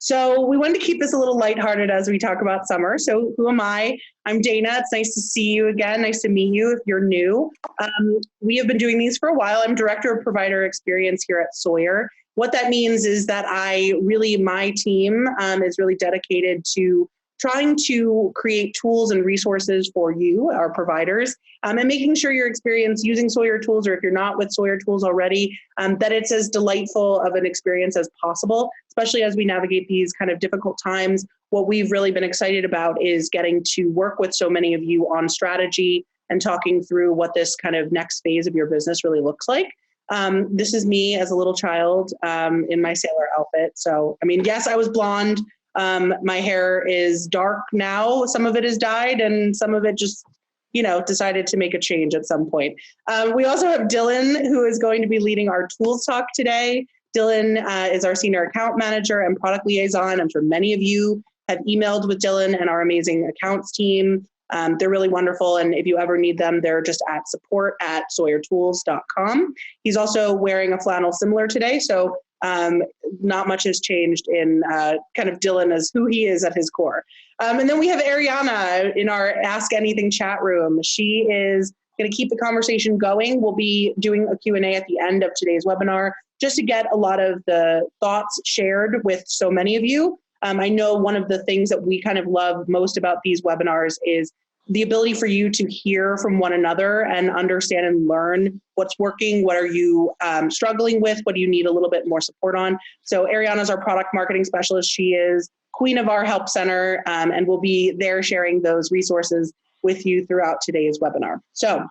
So we wanted to keep this a little lighthearted as we talk about summer. So who am I? I'm Dana. It's nice to see you again. Nice to meet you if you're new. We have been doing these for a while. I'm Director of Provider Experience here at Sawyer. What that means is that my team is really dedicated to trying to create tools and resources for you, our providers, and making sure your experience using Sawyer tools, or if you're not with Sawyer tools already, that it's as delightful of an experience as possible, especially as we navigate these kind of difficult times. What we've really been excited about is getting to work with so many of you on strategy and talking through what this kind of next phase of your business really looks like. This is me as a little child in my sailor outfit. So, yes, I was blonde. My hair is dark now. Some of it is dyed and some of it just, decided to make a change at some point. We also have Dylan, who is going to be leading our tools talk today. Dylan is our senior account manager and product liaison. I'm sure many of you have emailed with Dylan and our amazing accounts team. They're really wonderful. And if you ever need them, they're just at support@sawyertools.com. He's also wearing a flannel similar today. So not much has changed in kind of Dylan as who he is at his core. And then we have Ariana in our Ask Anything chat room. She is going to keep the conversation going. We'll be doing a Q&A at the end of today's webinar just to get a lot of the thoughts shared with so many of you. I know one of the things that we kind of love most about these webinars is the ability for you to hear from one another and understand and learn what's working, what are you struggling with, what do you need a little bit more support on. So Ariana's our product marketing specialist. She is queen of our help center and will be there sharing those resources with you throughout today's webinar. So a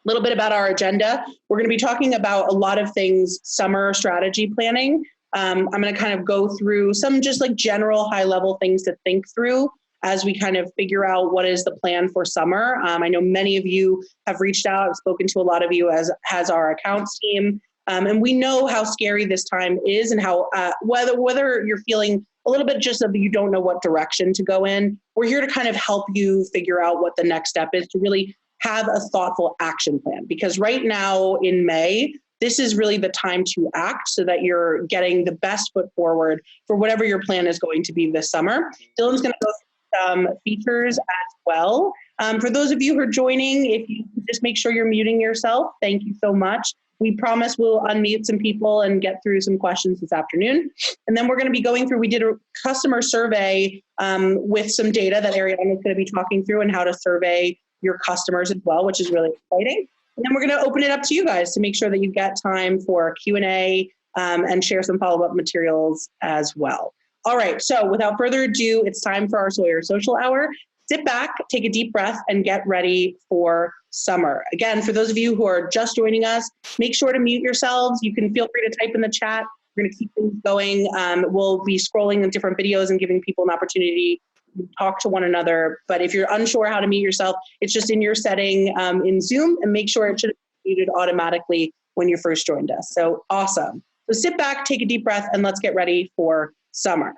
little bit about our agenda. We're going to be talking about a lot of things summer strategy planning. I'm going to kind of go through some just like general high level things to think through as we kind of figure out what is the plan for summer. I know many of you have reached out, I've spoken to a lot of you, as has our accounts team. And we know how scary this time is and how whether you're feeling a little bit just of you don't know what direction to go in, we're here to kind of help you figure out what the next step is to really have a thoughtful action plan. Because right now in May, this is really the time to act so that you're getting the best foot forward for whatever your plan is going to be this summer. Dylan's going to go through some features as well. For those of you who are joining, if you just make sure you're muting yourself, thank you so much. We promise we'll unmute some people and get through some questions this afternoon. And then we're going to be going through, we did a customer survey with some data that Ariana is going to be talking through and how to survey your customers as well, which is really exciting. And then we're going to open it up to you guys to make sure that you get time for Q&A and share some follow-up materials as well. All right, so without further ado, it's time for our Sawyer Social Hour. Sit back, take a deep breath, and get ready for summer. Again, for those of you who are just joining us, make sure to mute yourselves. You can feel free to type in the chat. We're going to keep things going. We'll be scrolling different videos and giving people an opportunity to talk to one another. But if you're unsure how to mute yourself, it's just in your setting in Zoom, and make sure it should be muted automatically when you first joined us. So awesome. So sit back, take a deep breath, and let's get ready for summer.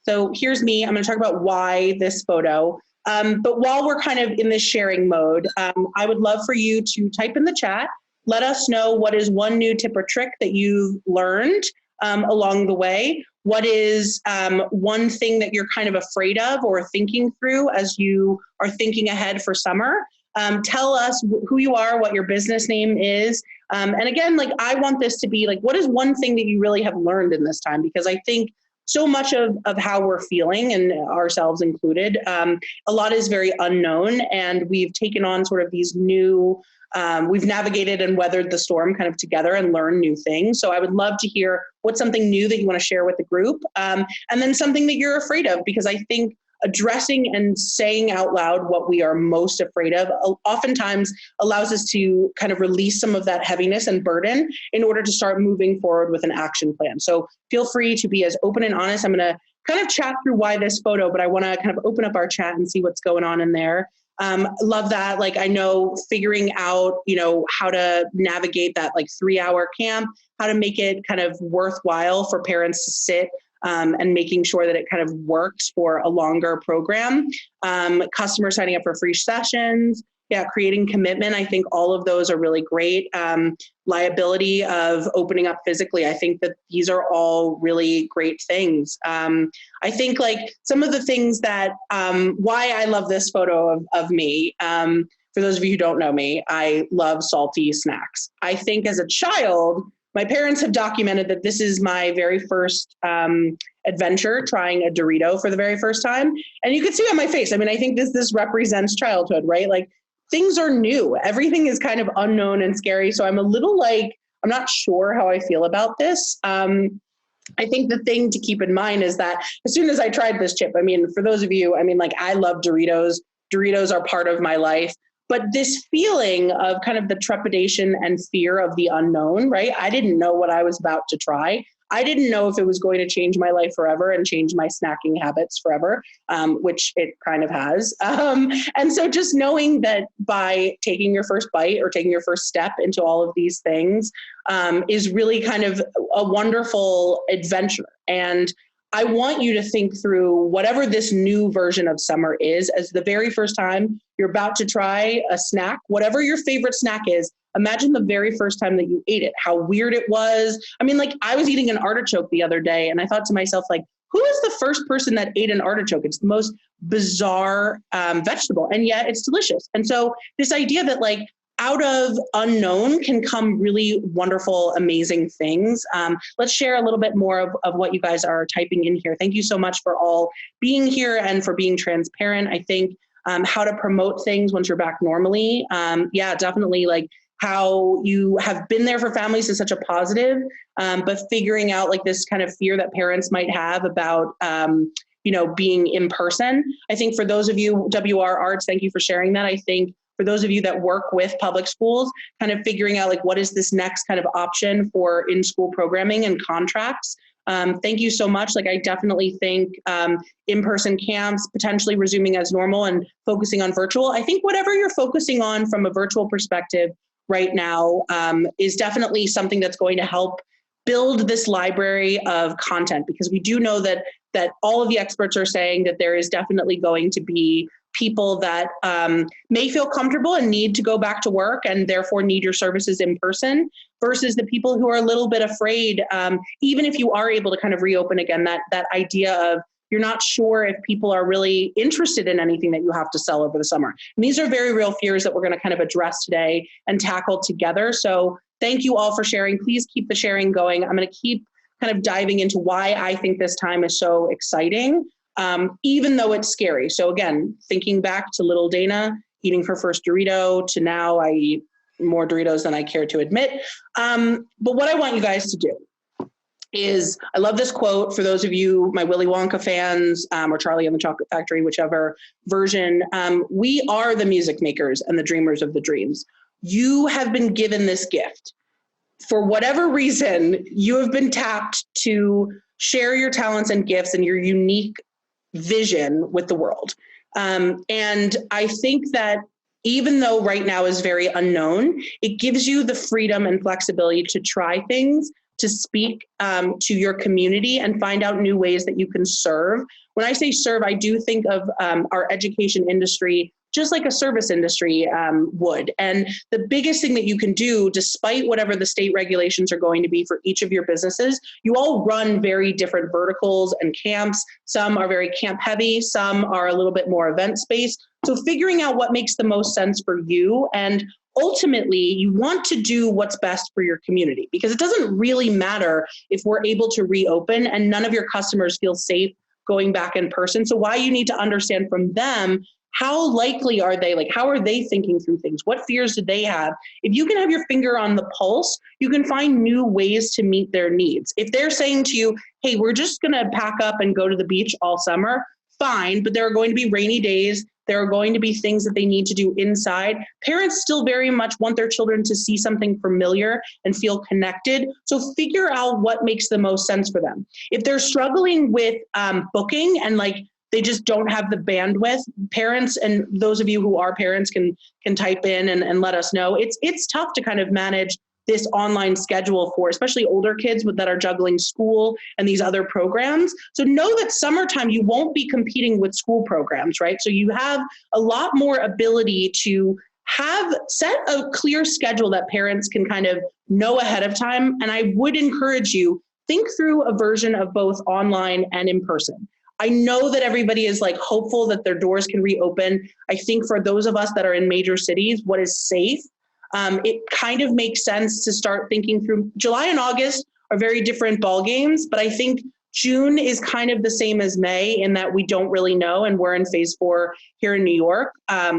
So here's me. I'm going to talk about why this photo. But while we're kind of in this sharing mode, I would love for you to type in the chat. Let us know what is one new tip or trick that you've learned along the way. What is one thing that you're kind of afraid of or thinking through as you are thinking ahead for summer? Tell us who you are, what your business name is. And again, like I want this to be like, what is one thing that you really have learned in this time? Because I think so much of how we're feeling, and ourselves included, a lot is very unknown, and we've taken on sort of these new, we've navigated and weathered the storm kind of together and learned new things. So I would love to hear what's something new that you want to share with the group, and then something that you're afraid of, because I think addressing and saying out loud what we are most afraid of oftentimes allows us to kind of release some of that heaviness and burden in order to start moving forward with an action plan. So feel free to be as open and honest. I'm going to kind of chat through why this photo, but I want to kind of open up our chat and see what's going on in there. Love that. Like, I know figuring out, how to navigate that like 3-hour camp, how to make it kind of worthwhile for parents to sit and making sure that it kind of works for a longer program. Customers signing up for free sessions, Yeah, creating commitment. I think all of those are really great. Liability of opening up physically. I think that these are all really great things. I think like some of the things that, why I love this photo of me, for those of you who don't know me, I love salty snacks. I think as a child, my parents have documented that this is my very first adventure trying a Dorito for the very first time. And you can see on my face, I mean, I think this represents childhood, right? Like things are new. Everything is kind of unknown and scary. So I'm a little like, I'm not sure how I feel about this. I think the thing to keep in mind is that as soon as I tried this chip, I mean, for those of you, I mean, like I love Doritos. Doritos are part of my life. But this feeling of kind of the trepidation and fear of the unknown, right? I didn't know what I was about to try. I didn't know if it was going to change my life forever and change my snacking habits forever, which it kind of has. And so just knowing that by taking your first bite or taking your first step into all of these things is really kind of a wonderful adventure. And I want you to think through whatever this new version of summer is as the very first time you're about to try a snack, whatever your favorite snack is. Imagine the very first time that you ate it, how weird it was. I mean, like I was eating an artichoke the other day and I thought to myself, like, who is the first person that ate an artichoke? It's the most bizarre vegetable, and yet it's delicious. And so this idea that like out of unknown can come really wonderful, amazing things. Let's share a little bit more of what you guys are typing in here. Thank you so much for all being here and for being transparent. I think how to promote things once you're back normally. Yeah, definitely like how you have been there for families is such a positive, but figuring out like this kind of fear that parents might have about, being in person. I think for those of you, WR Arts, thank you for sharing that. I think for those of you that work with public schools, kind of figuring out like what is this next kind of option for in-school programming and contracts. Thank you so much. Like I definitely think in-person camps potentially resuming as normal and focusing on virtual. I think whatever you're focusing on from a virtual perspective right now is definitely something that's going to help build this library of content, because we do know that all of the experts are saying that there is definitely going to be people that may feel comfortable and need to go back to work and therefore need your services in person, versus the people who are a little bit afraid, even if you are able to kind of reopen again, that idea of you're not sure if people are really interested in anything that you have to sell over the summer. And these are very real fears that we're going to kind of address today and tackle together. So thank you all for sharing. Please keep the sharing going. I'm going to keep kind of diving into why I think this time is so exciting, even though it's scary. So again, thinking back to little Dana eating her first Dorito to now I eat more Doritos than I care to admit. But what I want you guys to do is, I love this quote for those of you, my Willy Wonka fans, or Charlie and the Chocolate Factory, whichever version. We are the music makers and the dreamers of the dreams. You have been given this gift. For whatever reason, you have been tapped to share your talents and gifts and your unique vision with the world. And I think that even though right now is very unknown, it gives you the freedom and flexibility to try things, to speak to your community and find out new ways that you can serve. When I say serve, I do think of our education industry just like a service industry would. And the biggest thing that you can do, despite whatever the state regulations are going to be for each of your businesses, you all run very different verticals and camps. Some are very camp heavy, some are a little bit more event space. So figuring out what makes the most sense for you, and ultimately you want to do what's best for your community, because it doesn't really matter if we're able to reopen and none of your customers feel safe going back in person. So why you need to understand from them, how likely are they? Like, how are they thinking through things? What fears do they have? If you can have your finger on the pulse, you can find new ways to meet their needs. If they're saying to you, hey, we're just going to pack up and go to the beach all summer, fine, but there are going to be rainy days. There are going to be things that they need to do inside. Parents still very much want their children to see something familiar and feel connected. So figure out what makes the most sense for them. If they're struggling with booking and like, they just don't have the bandwidth. Parents, and those of you who are parents can type in and let us know. It's tough to kind of manage this online schedule for especially older kids that are juggling school and these other programs. So know that summertime, you won't be competing with school programs, right? So you have a lot more ability to set a clear schedule that parents can kind of know ahead of time. And I would encourage you, think through a version of both online and in person. I know that everybody is like hopeful that their doors can reopen. I think for those of us that are in major cities, what is safe, it kind of makes sense to start thinking through. July and August are very different ball games, but I think June is kind of the same as May in that we don't really know, and we're in phase 4 here in New York.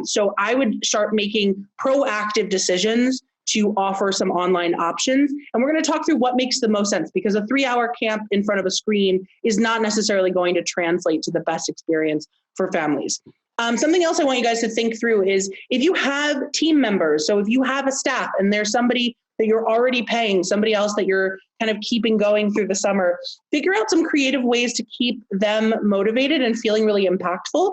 So I would start making proactive decisions to offer some online options. And we're going to talk through what makes the most sense, because a 3-hour camp in front of a screen is not necessarily going to translate to the best experience for families. Something else I want you guys to think through is if you have team members, so if you have a staff and there's somebody that you're already paying, somebody else that you're kind of keeping going through the summer, figure out some creative ways to keep them motivated and feeling really impactful.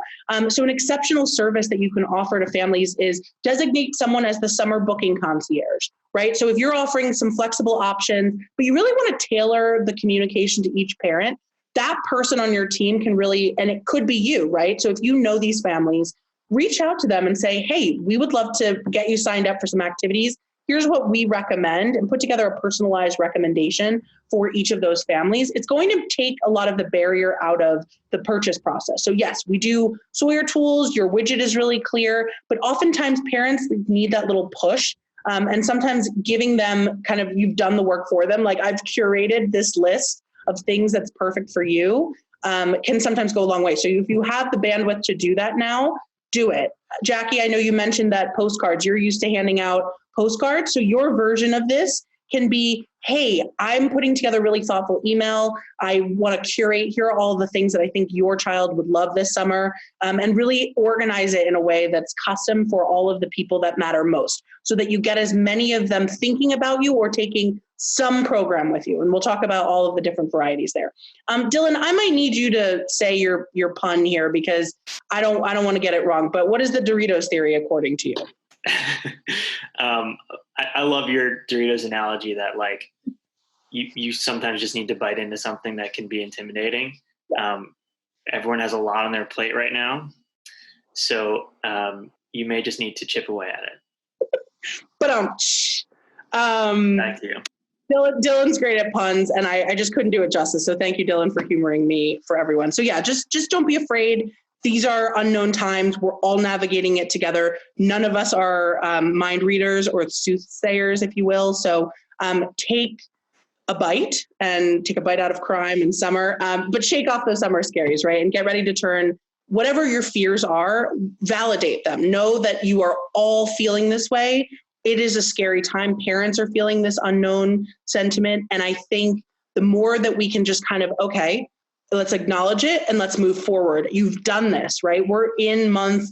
So an exceptional service that you can offer to families is designate someone as the summer booking concierge, right? So if you're offering some flexible options, but you really want to tailor the communication to each parent, that person on your team can really, and it could be you, right? So if you know these families, reach out to them and say, hey, we would love to get you signed up for some activities. Here's what we recommend, and put together a personalized recommendation for each of those families. It's going to take a lot of the barrier out of the purchase process. So yes, we do Sawyer tools, your widget is really clear, but oftentimes parents need that little push. And sometimes giving them kind of, you've done the work for them, like I've curated this list of things that's perfect for you, can sometimes go a long way. So if you have the bandwidth to do that now, do it. Jackie, I know you mentioned that postcards, you're used to handing out postcards. So your version of this can be, hey, I'm putting together a really thoughtful email. I want to curate, here are all the things that I think your child would love this summer, and really organize it in a way that's custom for all of the people that matter most, so that you get as many of them thinking about you or taking some program with you. And we'll talk about all of the different varieties there. Dylan, I might need you to say your pun here, because I don't want to get it wrong, but what is the Doritos theory according to you? I love your Doritos analogy that like you sometimes just need to bite into something that can be intimidating. Everyone has a lot on their plate right now. So you may just need to chip away at it. But Back to you. Dylan's great at puns, and I just couldn't do it justice. So thank you, Dylan, for humoring me for everyone. So yeah, just don't be afraid. These are unknown times. We're all navigating it together. None of us are mind readers or soothsayers, if you will. So take a bite out of crime in summer, but shake off those summer scaries, right? And get ready to turn whatever your fears are, validate them. Know that you are all feeling this way. It is a scary time. Parents are feeling this unknown sentiment. And I think the more that we can just kind of, okay, let's acknowledge it and let's move forward. You've done this, right? We're in month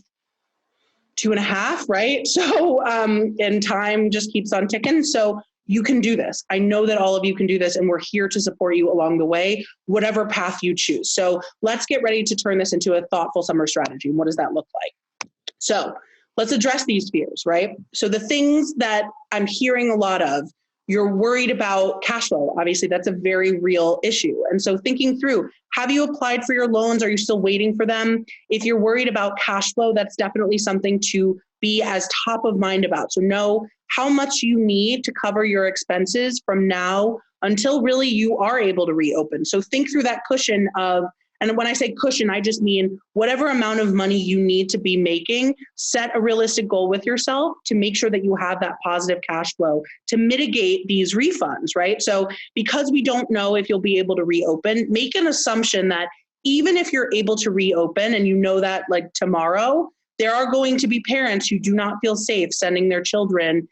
2.5, right? So, and time just keeps on ticking. So you can do this. I know that all of you can do this, and we're here to support you along the way, whatever path you choose. So let's get ready to turn this into a thoughtful summer strategy. What does that look like? So let's address these fears, right? So the things that I'm hearing a lot of, you're worried about cash flow. Obviously, that's a very real issue. And so thinking through, have you applied for your loans? Are you still waiting for them? If you're worried about cash flow, that's definitely something to be as top of mind about. So know how much you need to cover your expenses from now until really you are able to reopen. So think through that cushion of, and when I say cushion, I just mean whatever amount of money you need to be making, set a realistic goal with yourself to make sure that you have that positive cash flow to mitigate these refunds, right? So because we don't know if you'll be able to reopen, make an assumption that even if you're able to reopen and you know that like tomorrow, there are going to be parents who do not feel safe sending their children.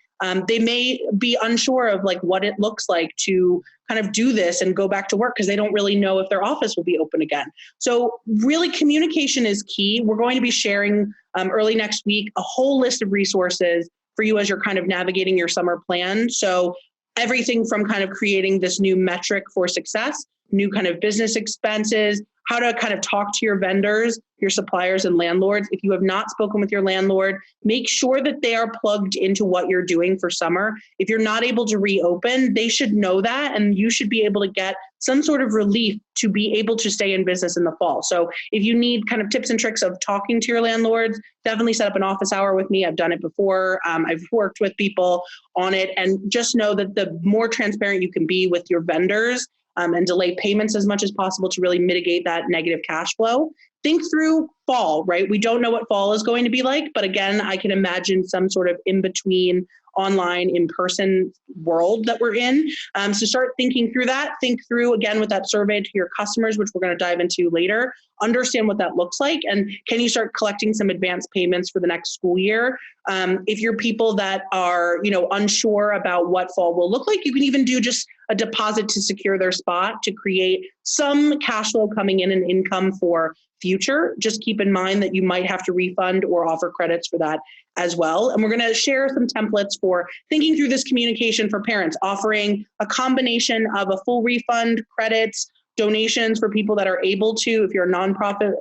They may be unsure of like what it looks like to kind of do this and go back to work because they don't really know if their office will be open again. So really communication is key. We're going to be sharing early next week a whole list of resources for you as you're kind of navigating your summer plan. So everything from kind of creating this new metric for success, new kind of business expenses, how to kind of talk to your vendors, your suppliers and landlords. If you have not spoken with your landlord, make sure that they are plugged into what you're doing for summer. If you're not able to reopen, they should know that, and you should be able to get some sort of relief to be able to stay in business in the fall. So if you need kind of tips and tricks of talking to your landlords, definitely set up an office hour with me. I've done it before. I've worked with people on it, and just know that the more transparent you can be with your vendors and delay payments as much as possible to really mitigate that negative cash flow. Think through fall, right? We don't know what fall is going to be like, but again, I can imagine some sort of in-between online, in-person world that we're in. So start thinking through that. Think through, again, with that survey to your customers, which we're going to dive into later, understand what that looks like. And can you start collecting some advance payments for the next school year? If you're people that are, unsure about what fall will look like, you can even do just a deposit to secure their spot to create some cash flow coming in and income for future. Just keep in mind that you might have to refund or offer credits for that as well. And we're going to share some templates for thinking through this communication for parents, offering a combination of a full refund, credits, donations for people that are able to, if you're a nonprofit,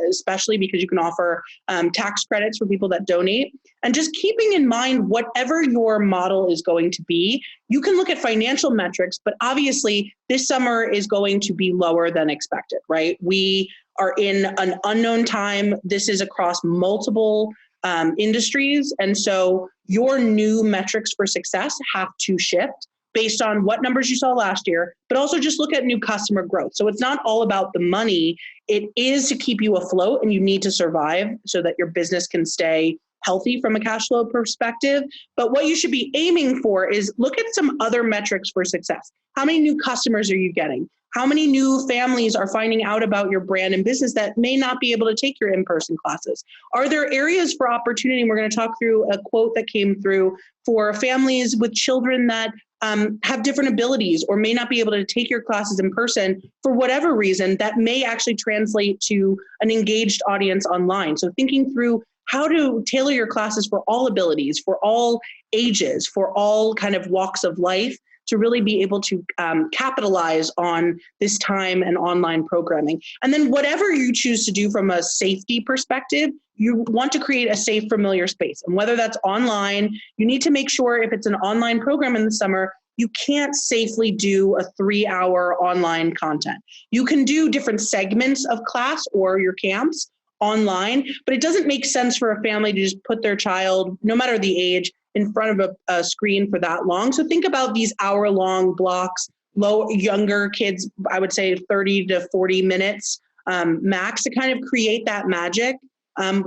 especially because you can offer tax credits for people that donate. And just keeping in mind, whatever your model is going to be, you can look at financial metrics, but obviously this summer is going to be lower than expected, right? We are in an unknown time. This is across multiple industries. And so your new metrics for success have to shift based on what numbers you saw last year, but also just look at new customer growth. So it's not all about the money. It is to keep you afloat, and you need to survive so that your business can stay healthy from a cash flow perspective. But what you should be aiming for is look at some other metrics for success. How many new customers are you getting? How many new families are finding out about your brand and business that may not be able to take your in-person classes? Are there areas for opportunity? And we're going to talk through a quote that came through for families with children that have different abilities or may not be able to take your classes in person for whatever reason that may actually translate to an engaged audience online. So thinking through how to tailor your classes for all abilities, for all ages, for all kind of walks of life, to really be able to capitalize on this time and online programming. And then whatever you choose to do from a safety perspective, you want to create a safe, familiar space. And whether that's online, you need to make sure if it's an online program in the summer, you can't safely do a 3-hour online content. You can do different segments of class or your camps online, but it doesn't make sense for a family to just put their child, no matter the age, in front of a screen for that long. So think about these hour-long blocks, younger kids, I would say 30 to 40 minutes max, to kind of create that magic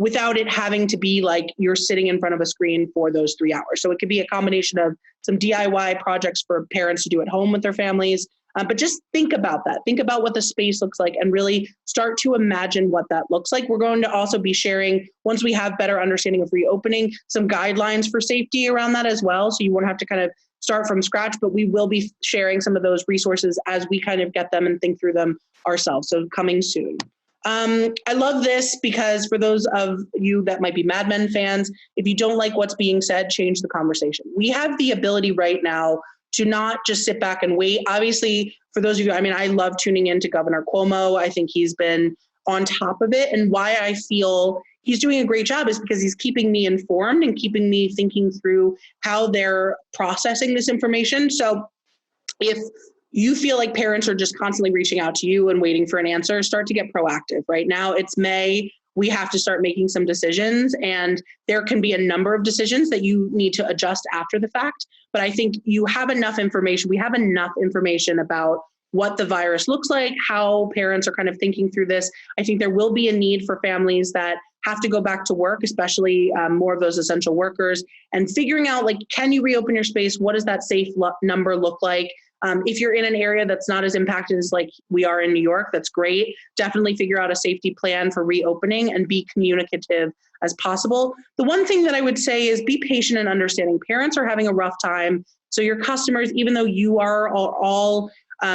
without it having to be like you're sitting in front of a screen for those 3 hours. So it could be a combination of some DIY projects for parents to do at home with their families. But just think about that. Think about what the space looks like and really start to imagine what that looks like. We're going to also be sharing, once we have better understanding of reopening, some guidelines for safety around that as well. So you won't have to kind of start from scratch, but we will be sharing some of those resources as we kind of get them and think through them ourselves. So coming soon. I love this because for those of you that might be Mad Men fans, if you don't like what's being said, change the conversation. We have the ability right now to not just sit back and wait. Obviously, for those of you, I love tuning into Governor Cuomo. I think he's been on top of it. And why I feel he's doing a great job is because he's keeping me informed and keeping me thinking through how they're processing this information. So if you feel like parents are just constantly reaching out to you and waiting for an answer, start to get proactive. Right now, it's May. We have to start making some decisions, and there can be a number of decisions that you need to adjust after the fact. But I think you have enough information. We have enough information about what the virus looks like, how parents are kind of thinking through this. I think there will be a need for families that have to go back to work, especially more of those essential workers, and figuring out, like, can you reopen your space? What does that safe number look like? If you're in an area that's not as impacted as like we are in New York, that's great. Definitely figure out a safety plan for reopening and be communicative as possible. The one thing that I would say is be patient and understanding. Parents are having a rough time. So your customers, even though you are all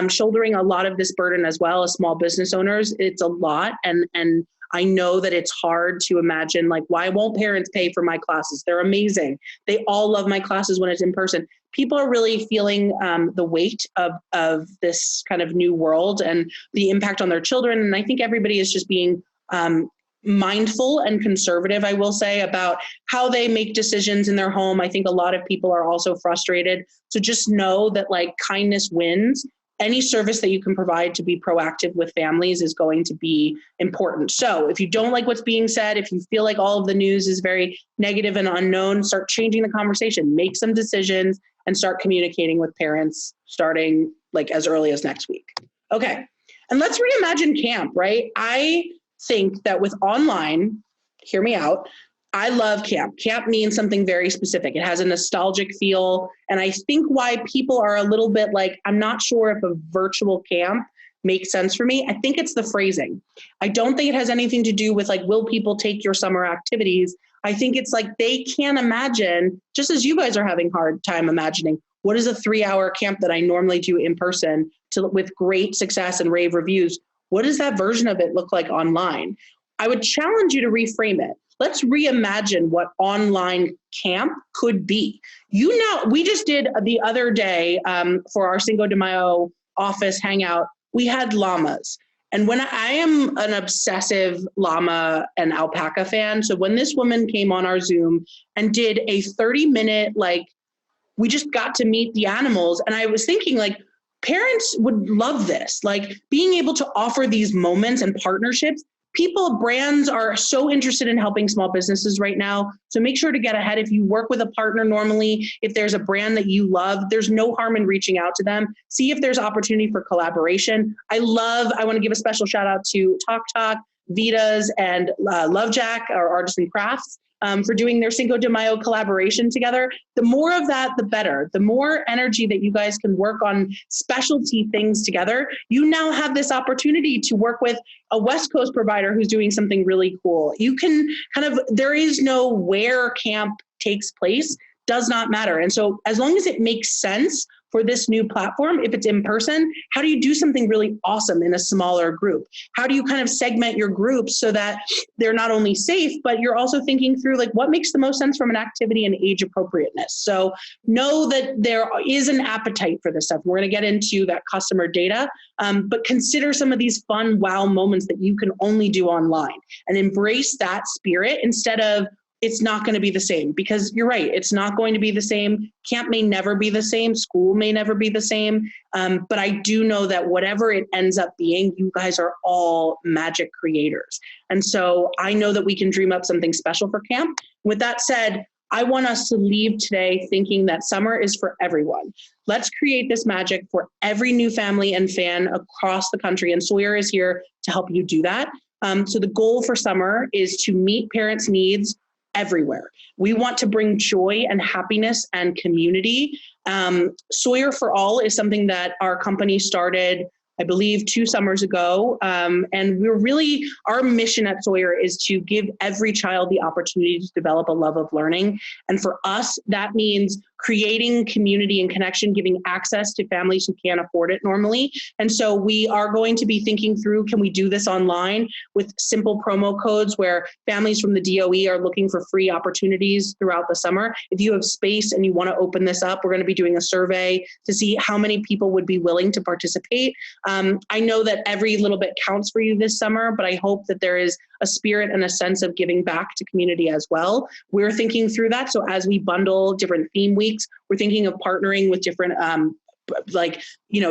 shouldering a lot of this burden as well as small business owners, it's a lot. And I know that it's hard to imagine, like, why won't parents pay for my classes? They're amazing. They all love my classes when it's in person. People are really feeling the weight of this kind of new world and the impact on their children. And I think everybody is just being mindful and conservative, I will say, about how they make decisions in their home. I think a lot of people are also frustrated. So just know that, like, kindness wins. Any service that you can provide to be proactive with families is going to be important. So if you don't like what's being said, if you feel like all of the news is very negative and unknown, start changing the conversation, make some decisions, and start communicating with parents starting like as early as next week. Okay. And let's reimagine camp, right? I think that with online, hear me out, I love camp. Camp means something very specific. It has a nostalgic feel. And I think why people are a little bit like, I'm not sure if a virtual camp makes sense for me. I think it's the phrasing. I don't think it has anything to do with like, will people take your summer activities? I think it's like they can't imagine, just as you guys are having hard time imagining, what is a 3-hour camp that I normally do in person with great success and rave reviews? What does that version of it look like online? I would challenge you to reframe it. Let's reimagine what online camp could be. We just did the other day for our Cinco de Mayo office hangout, we had llamas. And when I am an obsessive llama and alpaca fan, so when this woman came on our Zoom and did a 30-minute, like, we just got to meet the animals. And I was thinking, like, parents would love this, like being able to offer these moments and partnerships. Brands are so interested in helping small businesses right now. So make sure to get ahead. If you work with a partner normally, if there's a brand that you love, there's no harm in reaching out to them. See if there's opportunity for collaboration. I want to give a special shout out to Talk, Vitas, and Love Jack, our Artists and Crafts, for doing their Cinco de Mayo collaboration together. The more of that, the better. The more energy that you guys can work on specialty things together, you now have this opportunity to work with a West Coast provider who's doing something really cool. You can there is no where camp takes place, does not matter. And so as long as it makes sense for this new platform, if it's in person, how do you do something really awesome in a smaller group? How do you kind of segment your groups so that they're not only safe, but you're also thinking through like what makes the most sense from an activity and age appropriateness? So know that there is an appetite for this stuff. We're going to get into that customer data, but consider some of these fun wow moments that you can only do online and embrace that spirit instead of, it's not going to be the same, because you're right. It's not going to be the same. Camp may never be the same. School may never be the same. But I do know that whatever it ends up being, you guys are all magic creators. And so I know that we can dream up something special for camp. With that said, I want us to leave today thinking that summer is for everyone. Let's create this magic for every new family and fan across the country. And Sawyer is here to help you do that. So the goal for summer is to meet parents' needs everywhere. We want to bring joy and happiness and community. Sawyer for All is something that our company started, I believe, 2 summers ago. And our mission at Sawyer is to give every child the opportunity to develop a love of learning. And for us, that means creating community and connection, giving access to families who can't afford it normally. And so we are going to be thinking through, can we do this online with simple promo codes where families from the DOE are looking for free opportunities throughout the summer? If you have space and you want to open this up, we're going to be doing a survey to see how many people would be willing to participate. I know that every little bit counts for you this summer, but I hope that there is a spirit and a sense of giving back to community as well. We're thinking through that. So as we bundle different theme weeks, we're thinking of partnering with different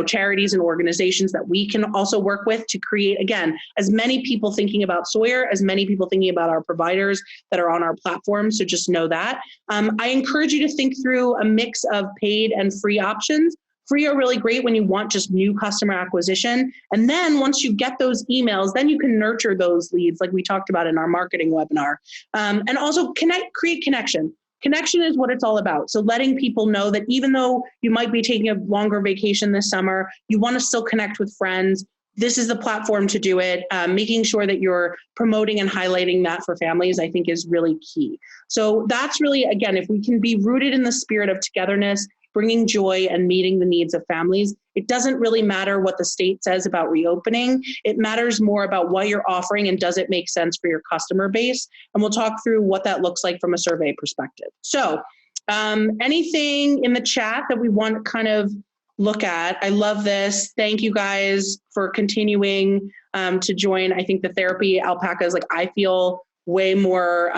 charities and organizations that we can also work with to create, again, as many people thinking about Sawyer, as many people thinking about our providers that are on our platform. So just know that. I encourage you to think through a mix of paid and free options. Free are really great when you want just new customer acquisition. And then once you get those emails, then you can nurture those leads like we talked about in our marketing webinar. And also create connection. Connection is what it's all about. So letting people know that even though you might be taking a longer vacation this summer, you want to still connect with friends. This is the platform to do it. Making sure that you're promoting and highlighting that for families, I think, is really key. So that's really, again, if we can be rooted in the spirit of togetherness bringing joy and meeting the needs of families. It doesn't really matter what the state says about reopening. It matters more about what you're offering and does it make sense for your customer base? And we'll talk through what that looks like from a survey perspective. So anything in the chat that we want to kind of look at? I love this. Thank you guys for continuing to join. I think the therapy alpacas, like I feel way more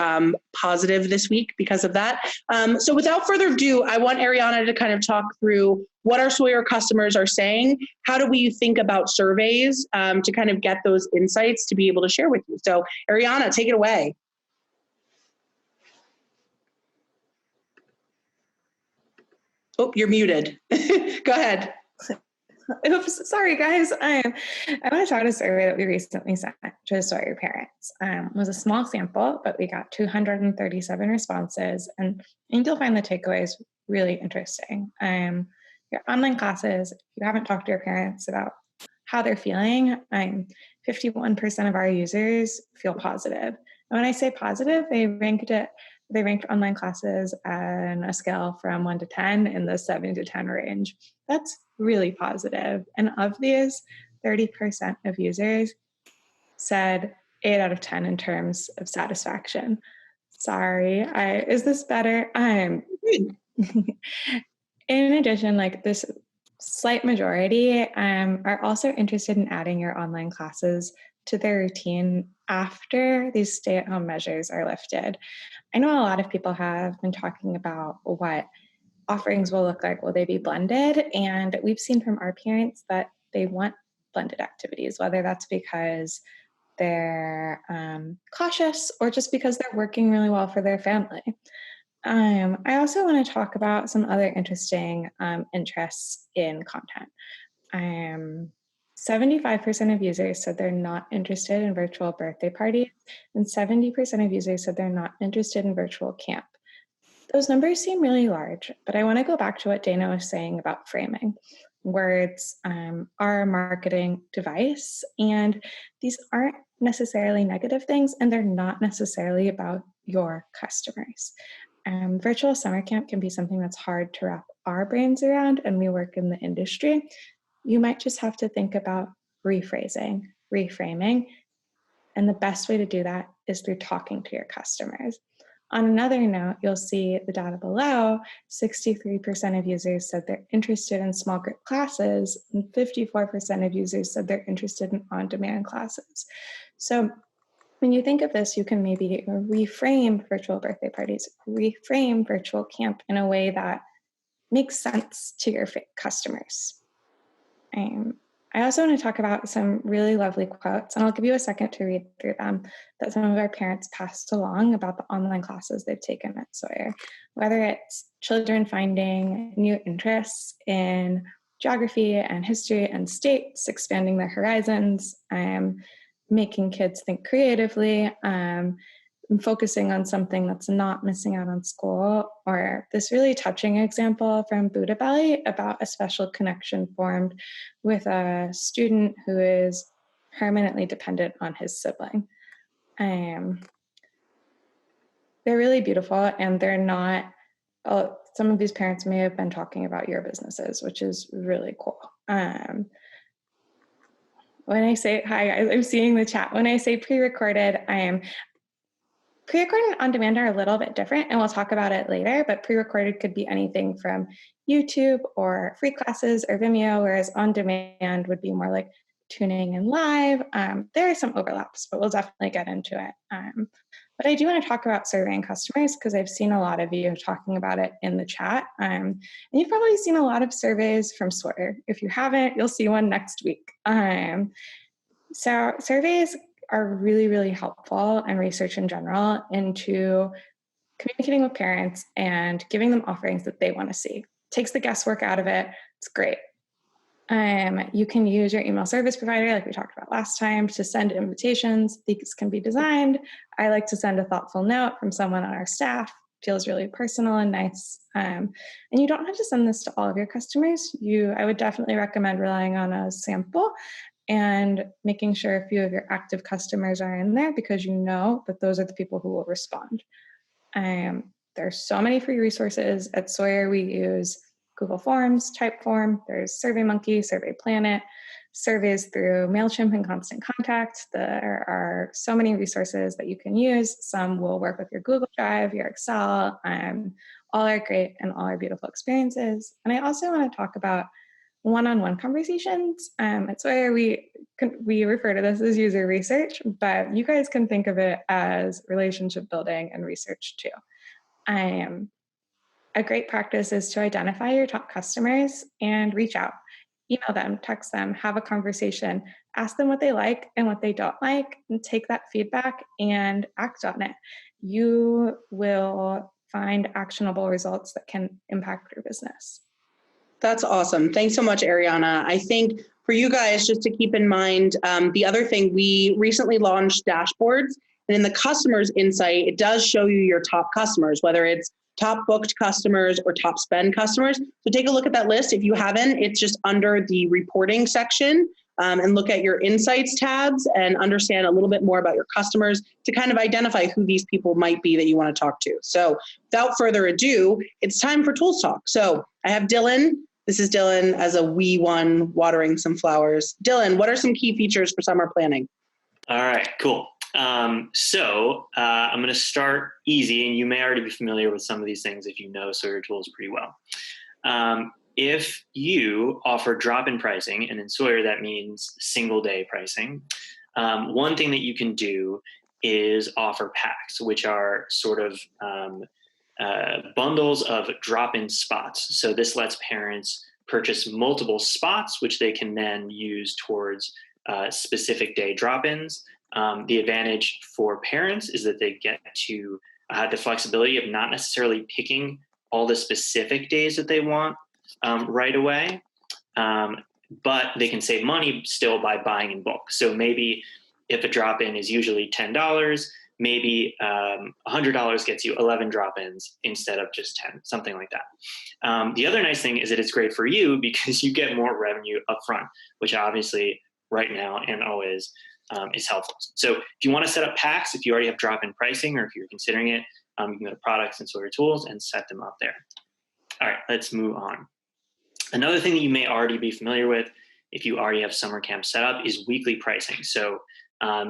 positive this week because of that. So without further ado, I want Ariana to kind of talk through what our Sawyer customers are saying. How do we think about surveys to kind of get those insights to be able to share with you? So Ariana, take it away. Oh, you're muted. Go ahead. Oops, sorry guys. I want to talk about a survey that we recently sent to Sawyer parents. It was a small sample, but we got 237 responses, and I think you'll find the takeaways really interesting. Your online classes, if you haven't talked to your parents about how they're feeling, 51% of our users feel positive. And when I say positive, they ranked online classes on a scale from 1 to 10 in the 7 to 10 range. That's really positive. And of these, 30% of users said 8 out of 10 in terms of satisfaction. Sorry, is this better? In addition, like this slight majority are also interested in adding your online classes to their routine after these stay-at-home measures are lifted. I know a lot of people have been talking about what offerings will look like. Will they be blended? And we've seen from our parents that they want blended activities, whether that's because they're cautious or just because they're working really well for their family. I also want to talk about some other interesting interests in content. 75% of users said they're not interested in virtual birthday parties, and 70% of users said they're not interested in virtual camp. Those numbers seem really large, but I want to go back to what Dana was saying about framing. Words are a marketing device, and these aren't necessarily negative things, and they're not necessarily about your customers. Virtual summer camp can be something that's hard to wrap our brains around, and we work in the industry. You might just have to think about rephrasing, reframing, and the best way to do that is through talking to your customers. On another note, you'll see the data below. 63% of users said they're interested in small group classes, and 54% of users said they're interested in on-demand classes. So when you think of this, you can maybe reframe virtual birthday parties, reframe virtual camp in a way that makes sense to your customers. I also want to talk about some really lovely quotes, and I'll give you a second to read through them, that some of our parents passed along about the online classes they've taken at Sawyer. Whether it's children finding new interests in geography and history and states, expanding their horizons, making kids think creatively, focusing on something that's not missing out on school, or this really touching example from Buddha Belly about a special connection formed with a student who is permanently dependent on his sibling. They're really beautiful, and they're not, some of these parents may have been talking about your businesses, which is really cool. When I say, hi guys, I'm seeing the chat. When I say pre-recorded, pre-recorded and on-demand are a little bit different, and we'll talk about it later, but pre-recorded could be anything from YouTube or free classes or Vimeo, whereas on-demand would be more like tuning in live. There are some overlaps, but we'll definitely get into it. But I do want to talk about surveying customers because I've seen a lot of you talking about it in the chat. And you've probably seen a lot of surveys from Sawyer. If you haven't, you'll see one next week. So surveys are really, really helpful, and research in general, into communicating with parents and giving them offerings that they want to see. Takes the guesswork out of it. It's great. You can use your email service provider, like we talked about last time, to send invitations. These can be designed. I like to send a thoughtful note from someone on our staff. Feels really personal and nice. And you don't have to send this to all of your customers. I would definitely recommend relying on a sample and making sure a few of your active customers are in there, because you know that those are the people who will respond. There's so many free resources at Sawyer. We use Google Forms, Typeform, there's SurveyMonkey, SurveyPlanet, surveys through MailChimp and Constant Contact. There are so many resources that you can use. Some will work with your Google Drive, your Excel, all are great and all are beautiful experiences. And I also want to talk about one-on-one conversations. At Sawyer, we refer to this as user research, but you guys can think of it as relationship building and research too. A great practice is to identify your top customers and reach out. Email them, text them, have a conversation, ask them what they like and what they don't like, and take that feedback and act on it. You will find actionable results that can impact your business. That's awesome. Thanks so much, Ariana. I think for you guys, just to keep in mind, the other thing, we recently launched dashboards, and in the customer's insight, it does show you your top customers, whether it's top booked customers or top spend customers. So take a look at that list. If you haven't, it's just under the reporting section, and look at your insights tabs and understand a little bit more about your customers to kind of identify who these people might be that you want to talk to. So without further ado, it's time for Tools Talk. So I have Dylan. This is Dylan as a wee one watering some flowers. Dylan, what are some key features for summer planning? All right, cool. So I'm going to start easy, and you may already be familiar with some of these things if you know Sawyer tools pretty well. If you offer drop-in pricing, and in Sawyer that means single day pricing, one thing that you can do is offer packs, which are sort of bundles of drop-in spots. So this lets parents purchase multiple spots, which they can then use towards specific day drop-ins. The advantage for parents is that they get to have the flexibility of not necessarily picking all the specific days that they want right away, but they can save money still by buying in bulk. So maybe if a drop-in is usually $10, maybe $100 gets you 11 drop-ins instead of just 10, something like that. The other nice thing is that it's great for you because you get more revenue upfront, which obviously right now and always is helpful. So if you want to set up packs, if you already have drop-in pricing or if you're considering it, you can go to products and Sawyer tools and set them up there. All right, let's move on. Another thing that you may already be familiar with if you already have summer camp set up is weekly pricing. So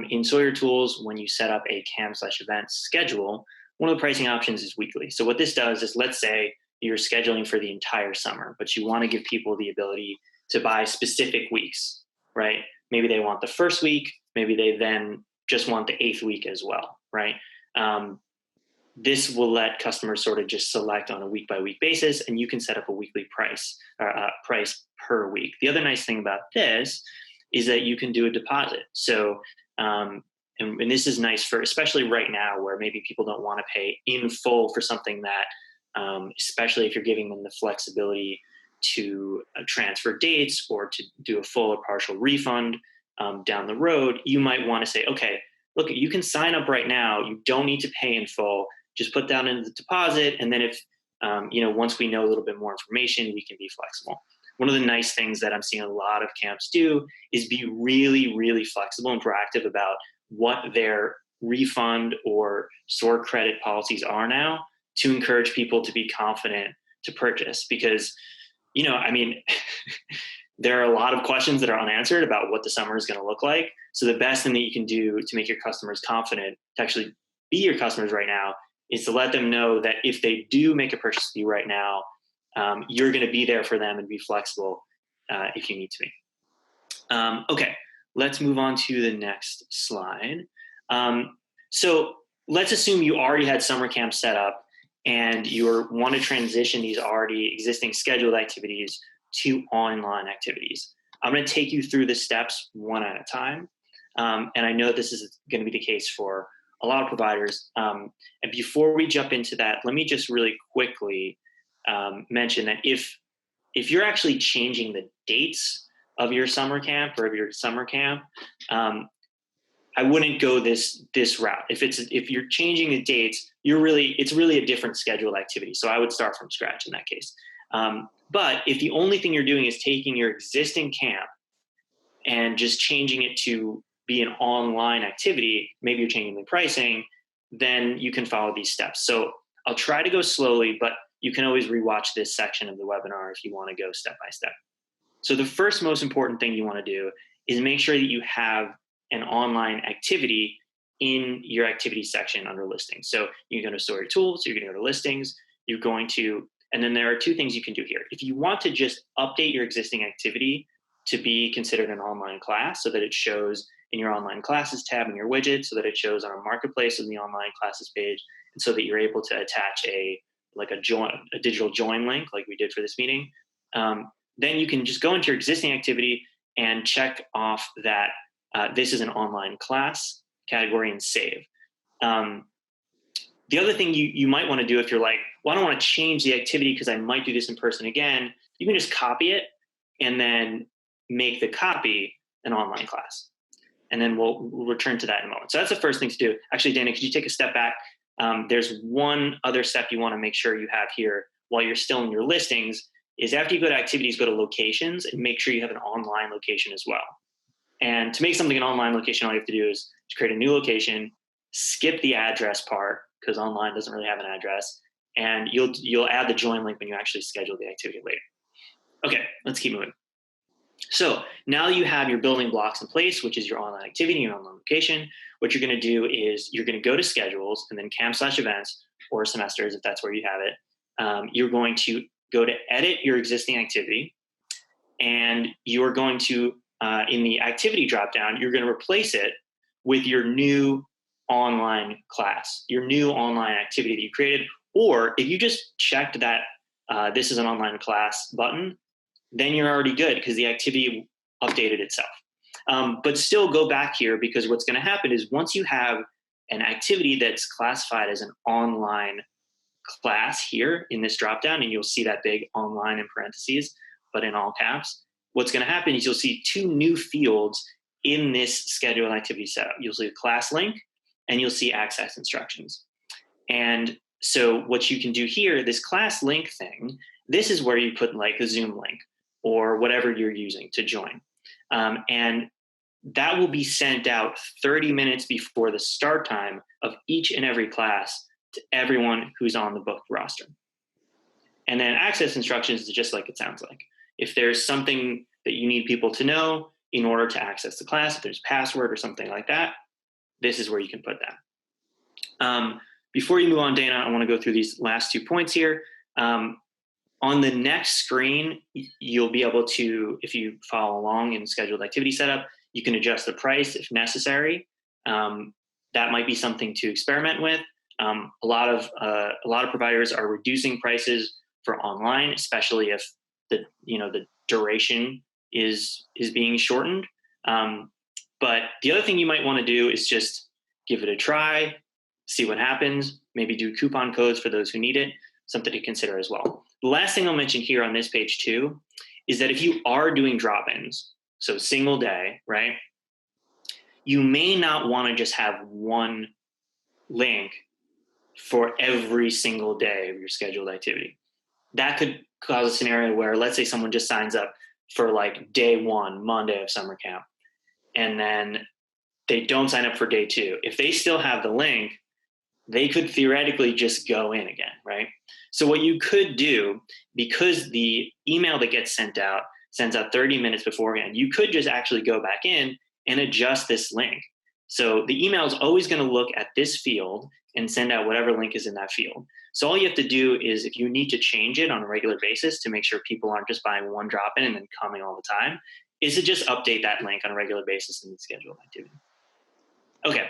in Sawyer tools, when you set up a camp/event schedule, one of the pricing options is weekly. So what this does is, let's say you're scheduling for the entire summer, but you want to give people the ability to buy specific weeks, right? Maybe they want the first week, maybe they then just want the 8th week as well, right? This will let customers sort of just select on a week-by-week basis, and you can set up a weekly price per week. The other nice thing about this is that you can do a deposit. So, and this is nice for, especially right now where maybe people don't want to pay in full for something that, especially if you're giving them the flexibility to transfer dates or to do a full or partial refund down the road, you might want to say, okay, look, you can sign up right now. You don't need to pay in full. Just put down in the deposit. And then if, once we know a little bit more information, we can be flexible. One of the nice things that I'm seeing a lot of camps do is be really, really flexible and proactive about what their refund or store credit policies are now to encourage people to be confident to purchase. Because, there are a lot of questions that are unanswered about what the summer is going to look like. So the best thing that you can do to make your customers confident to actually be your customers right now is to let them know that if they do make a purchase with you right now, you're going to be there for them and be flexible if you need to be. Okay, let's move on to the next slide. So let's assume you already had summer camp set up and you want to transition these already existing scheduled activities to online activities. I'm going to take you through the steps one at a time. And I know this is going to be the case for a lot of providers. And before we jump into that, let me just really quickly mention that if you're actually changing the dates of your summer camp or of your summer camp, I wouldn't go this route. If you're changing the dates, it's really a different scheduled activity. So I would start from scratch in that case. But if the only thing you're doing is taking your existing camp and just changing it to be an online activity, maybe you're changing the pricing, then you can follow these steps. So I'll try to go slowly, but you can always rewatch this section of the webinar if you want to go step by step. So the first most important thing you want to do is make sure that you have an online activity in your activity section under listings. So you're going to Sawyer tools, you're going to go to listings, you're going to, and then there are two things you can do here. If you want to just update your existing activity to be considered an online class so that it shows in your online classes tab in your widget, so that it shows on a marketplace in the online classes page, and so that you're able to attach a digital join link like we did for this meeting, then you can just go into your existing activity and check off that this is an online class category and save. The other thing you might want to do if you're like, well, I don't want to change the activity because I might do this in person again, you can just copy it and then make the copy an online class. And then we'll return to that in a moment. So that's the first thing to do. Actually, Dana, could you take a step back? There's one other step you want to make sure you have here while you're still in your listings is after you go to activities, go to locations and make sure you have an online location as well. And to make something an online location, all you have to do is to create a new location, skip the address part because online doesn't really have an address, and you'll add the join link when you actually schedule the activity later. Okay, let's keep moving. So now you have your building blocks in place, which is your online activity, your online location. What you're going to do is you're going to go to schedules and then camp/events or semesters, if that's where you have it. You're going to go to edit your existing activity, and you're going to, in the activity dropdown, you're going to replace it with your new online class, your new online activity that you created. Or if you just checked that this is an online class button, then you're already good because the activity updated itself. But still go back here because what's going to happen is once you have an activity that's classified as an online class here in this dropdown, and you'll see that big online in parentheses, but in all caps, what's going to happen is you'll see two new fields in this schedule activity setup. You'll see a class link and you'll see access instructions. And so what you can do here, this class link thing, this is where you put like a Zoom link or whatever you're using to join. And that will be sent out 30 minutes before the start time of each and every class to everyone who's on the booked roster. And then access instructions is just like it sounds like. If there's something that you need people to know in order to access the class, if there's password or something like that, this is where you can put that. Before you move on, Dana, I want to go through these last 2 points here. On the next screen, you'll be able to, if you follow along in scheduled activity setup, you can adjust the price if necessary. That might be something to experiment with. A lot of providers are reducing prices for online, especially if the duration is being shortened. But the other thing you might want to do is just give it a try, see what happens, maybe do coupon codes for those who need it, something to consider as well. The last thing I'll mention here on this page too is that if you are doing drop-ins, so single day, right, you may not want to just have one link for every single day of your scheduled activity. That could cause a scenario where, let's say someone just signs up for like day 1, Monday of summer camp, and then they don't sign up for day 2. If they still have the link, they could theoretically just go in again, right? So what you could do, because the email that gets sent out sends out 30 minutes beforehand, you could just actually go back in and adjust this link. So the email is always going to look at this field and send out whatever link is in that field. So all you have to do is, if you need to change it on a regular basis to make sure people aren't just buying one drop-in and then coming all the time, is to just update that link on a regular basis in the scheduled activity. Okay,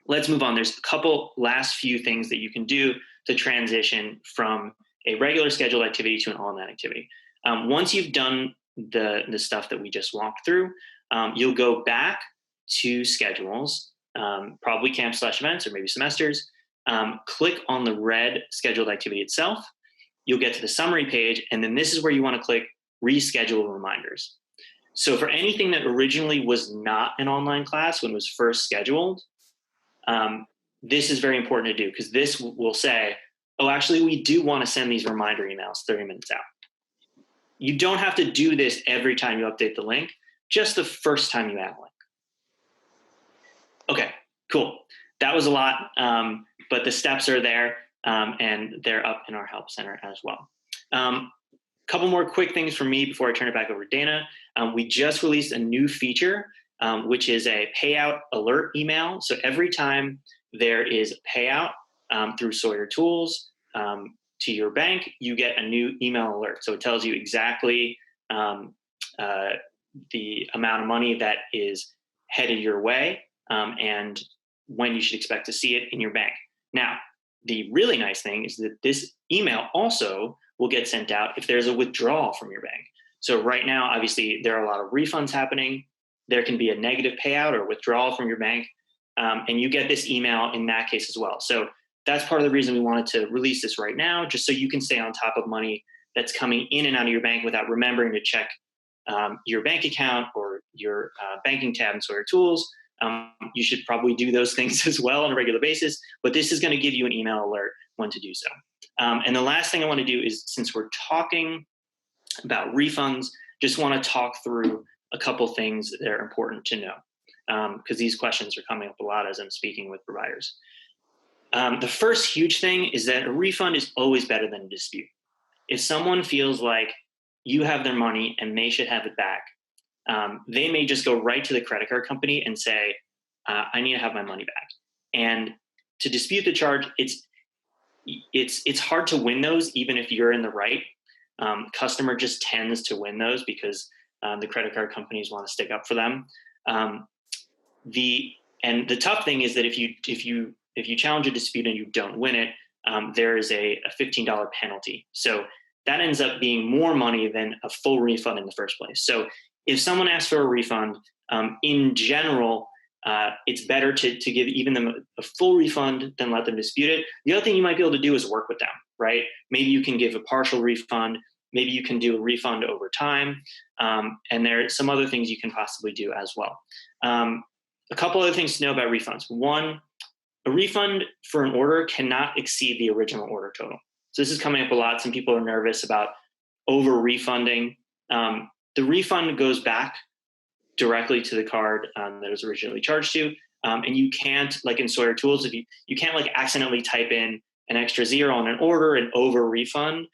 let's move on. There's a couple last few things that you can do to transition from a regular scheduled activity to an online activity. Once you've done the stuff that we just walked through, you'll go back to schedules, probably camp/events or maybe semesters. Click on the red scheduled activity itself. You'll get to the summary page, and then this is where you want to click reschedule reminders. So for anything that originally was not an online class when it was first scheduled, this is very important to do, because this will say, oh, actually, we do want to send these reminder emails 30 minutes out. You don't have to do this every time you update the link, just the first time you add a link. Okay, cool. That was a lot, but the steps are there. and they're up in our help center as well. Couple more quick things from me before I turn it back over to Dana. We just released a new feature, which is a payout alert email. So every time there is a payout through Sawyer tools to your bank, you get a new email alert. So it tells you exactly the amount of money that is headed your way and when you should expect to see it in your bank. Now, the really nice thing is that this email also will get sent out if there's a withdrawal from your bank. So right now, obviously, there are a lot of refunds happening. There can be a negative payout or withdrawal from your bank, and you get this email in that case as well. So that's part of the reason we wanted to release this right now, just so you can stay on top of money that's coming in and out of your bank without remembering to check your bank account or your banking tab in Sawyer Tools. You should probably do those things as well on a regular basis, but this is going to give you an email alert when to do so. And the last thing I want to do is, since we're talking about refunds, just want to talk through a couple things that are important to know, because these questions are coming up a lot as I'm speaking with providers. The first huge thing is that a refund is always better than a dispute. If someone feels like you have their money and they should have it back, they may just go right to the credit card company and say, I need to have my money back. And to dispute the charge, it's hard to win those, even if you're in the right. Customer just tends to win those because the credit card companies want to stick up for them. The tough thing is that if you challenge a dispute and you don't win it, there is a $15 penalty. So that ends up being more money than a full refund in the first place. So if someone asks for a refund, in general, it's better to give even them a full refund than let them dispute it. The other thing you might be able to do is work with them, right? Maybe you can give a partial refund. Maybe you can do a refund over time. And there are some other things you can possibly do as well. A couple other things to know about refunds. One, a refund for an order cannot exceed the original order total. So this is coming up a lot. Some people are nervous about over refunding. The refund goes back directly to the card that it was originally charged to. And you can't, like in Sawyer Tools, if you can't like accidentally type in an extra zero on an order and over refund.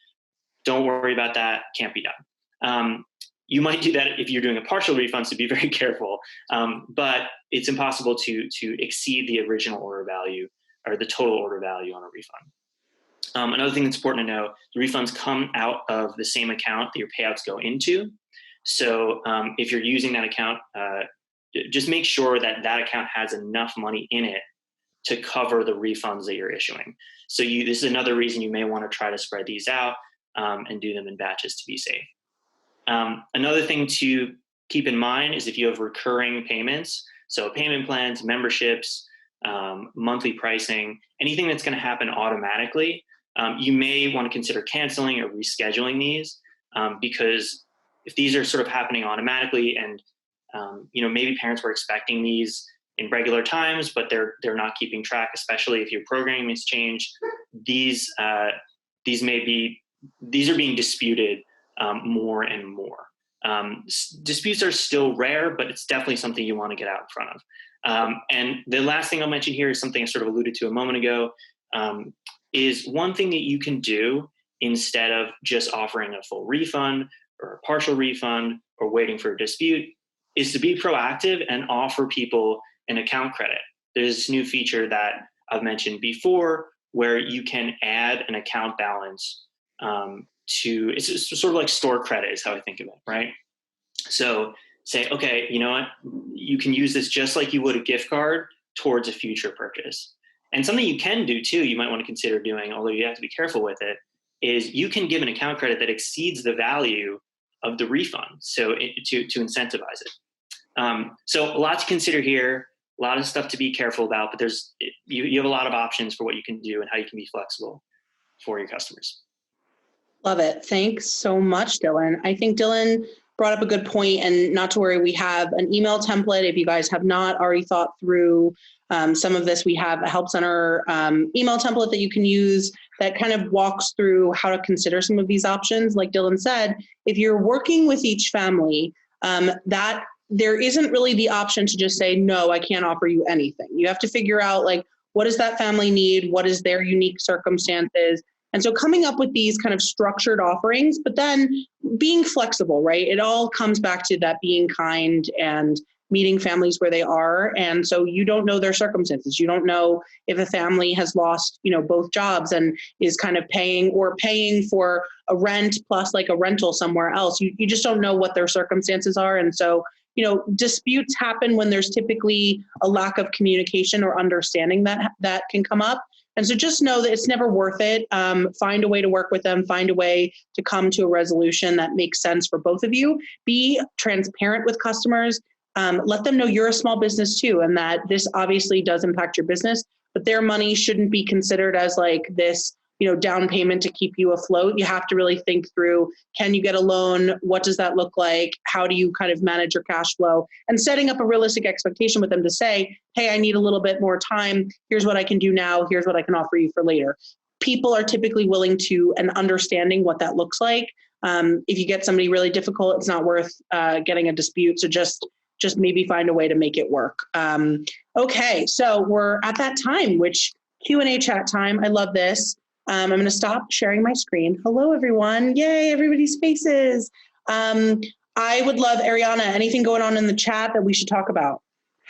Don't worry about that. Can't be done. You might do that if you're doing a partial refund, so be very careful. But it's impossible to exceed the original order value or the total order value on a refund. Another thing that's important to know, the refunds come out of the same account that your payouts go into. So if you're using that account, just make sure that that account has enough money in it to cover the refunds that you're issuing. So this is another reason you may want to try to spread these out and do them in batches to be safe. Another thing to keep in mind is if you have recurring payments, so payment plans, memberships, monthly pricing, anything that's going to happen automatically, you may want to consider canceling or rescheduling these because if these are sort of happening automatically and maybe parents were expecting these in regular times, but they're not keeping track, especially if your programming has changed, these are being disputed more and more. Disputes are still rare, but it's definitely something you want to get out in front of. And the last thing I'll mention here is something I sort of alluded to a moment ago, is one thing that you can do instead of just offering a full refund or a partial refund or waiting for a dispute is to be proactive and offer people an account credit. There's this new feature that I've mentioned before where you can add an account balance it's sort of like store credit is how I think of it, right? So say, okay, you know what? You can use this just like you would a gift card towards a future purchase. And something you can do too, you might want to consider doing, although you have to be careful with it, is you can give an account credit that exceeds the value of the refund, so to incentivize it. So a lot to consider here, a lot of stuff to be careful about, but you have a lot of options for what you can do and how you can be flexible for your customers. Love it. Thanks so much, Dylan. I think Dylan brought up a good point, and not to worry, we have an email template. If you guys have not already thought through some of this, we have a Help Center email template that you can use that kind of walks through how to consider some of these options. Like Dylan said, if you're working with each family, that there isn't really the option to just say, no, I can't offer you anything. You have to figure out like, what does that family need? What is their unique circumstances? And so coming up with these kind of structured offerings, but then being flexible, right? It all comes back to that being kind and meeting families where they are. And so you don't know their circumstances. You don't know if a family has lost, both jobs and is kind of paying for a rent plus like a rental somewhere else. You just don't know what their circumstances are. And so, disputes happen when there's typically a lack of communication or understanding that can come up. And so just know that it's never worth it. Find a way to work with them, find a way to come to a resolution that makes sense for both of you. Be transparent with customers. Let them know you're a small business too, and that this obviously does impact your business, but their money shouldn't be considered as like this, down payment to keep you afloat. You have to really think through, can you get a loan? What does that look like? How do you kind of manage your cash flow? And setting up a realistic expectation with them to say, hey, I need a little bit more time. Here's what I can do now. Here's what I can offer you for later. People are typically willing to and understanding what that looks like. If you get somebody really difficult, it's not worth getting a dispute. So just maybe find a way to make it work. Okay, so we're at that time, which Q&A chat time. I love this. I'm going to stop sharing my screen. Hello, everyone. Yay, everybody's faces. I would love, Ariana, anything going on in the chat that we should talk about?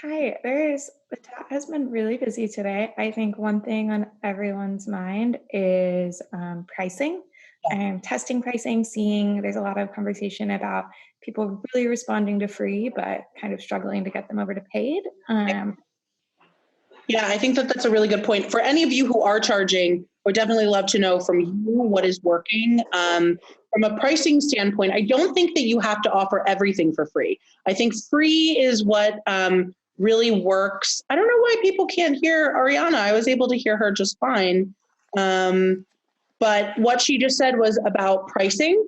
Hi, the chat has been really busy today. I think one thing on everyone's mind is pricing. I'm testing pricing, seeing there's a lot of conversation about people really responding to free, but kind of struggling to get them over to paid. Yeah, I think that's a really good point. For any of you who are charging, we'd definitely love to know from you what is working. From a pricing standpoint, I don't think that you have to offer everything for free. I think free is what really works. I don't know why people can't hear Ariana. I was able to hear her just fine. But what she just said was about pricing.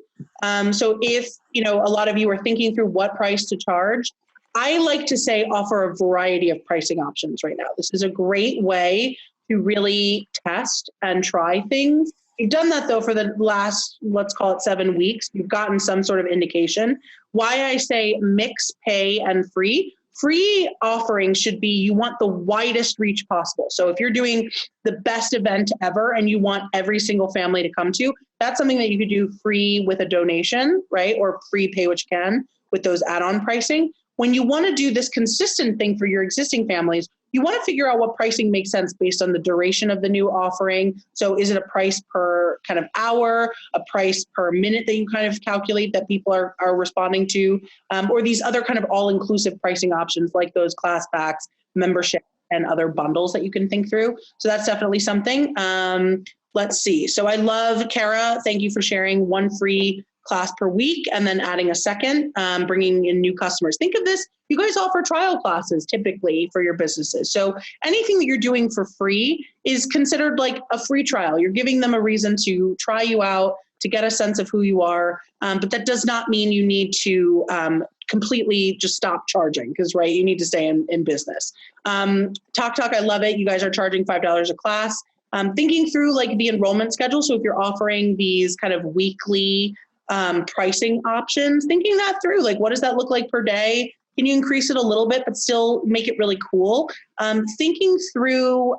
So if, a lot of you are thinking through what price to charge, I like to say offer a variety of pricing options right now. This is a great way to really test and try things. You've done that though for the last, let's call it 7 weeks. You've gotten some sort of indication. Why I say mix, pay, and free. Free offerings should be, you want the widest reach possible. So if you're doing the best event ever and you want every single family to come to, that's something that you could do free with a donation, right? Or free pay what you can with those add-on pricing. When you want to do this consistent thing for your existing families, you want to figure out what pricing makes sense based on the duration of the new offering. So is it a price per kind of hour, a price per minute that you kind of calculate that people are responding to, or these other kind of all-inclusive pricing options like those class packs, membership, and other bundles that you can think through. So that's definitely something. Let's see. So I love, Kara, thank you for sharing one free class per week and then adding a second, bringing in new customers. Think of this, you guys offer trial classes typically for your businesses. So anything that you're doing for free is considered like a free trial. You're giving them a reason to try you out, to get a sense of who you are. But that does not mean you need to completely just stop charging because, right, you need to stay in business. Talk, I love it. You guys are charging $5 a class. Thinking through like the enrollment schedule. So if you're offering these kind of weekly pricing options, thinking that through, like what does that look like per day? Can you increase it a little bit, but still make it really cool? Thinking through,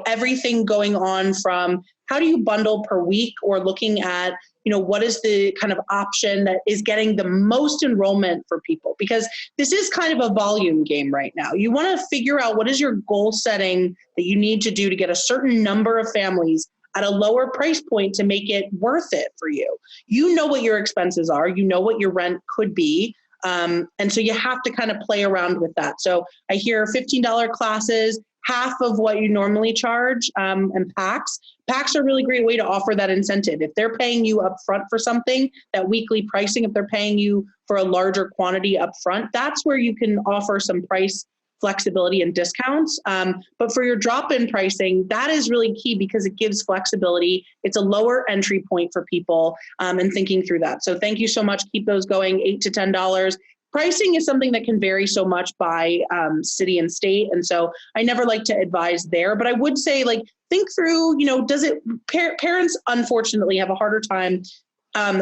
everything going on from how do you bundle per week or looking at, what is the kind of option that is getting the most enrollment for people? Because this is kind of a volume game right now. You want to figure out what is your goal setting that you need to do to get a certain number of families at a lower price point to make it worth it for you. You know what your expenses are. You know what your rent could be. And so you have to kind of play around with that. So I hear $15 classes, half of what you normally charge, and packs. Packs are a really great way to offer that incentive. If they're paying you upfront for something, that weekly pricing, if they're paying you for a larger quantity upfront, that's where you can offer some price flexibility and discounts. But for your drop-in pricing, that is really key because it gives flexibility. It's a lower entry point for people, and thinking through that. So thank you so much. Keep those going, $8 to $10. Pricing is something that can vary so much by city and state. And so I never like to advise there, but I would say like, think through, parents unfortunately have a harder time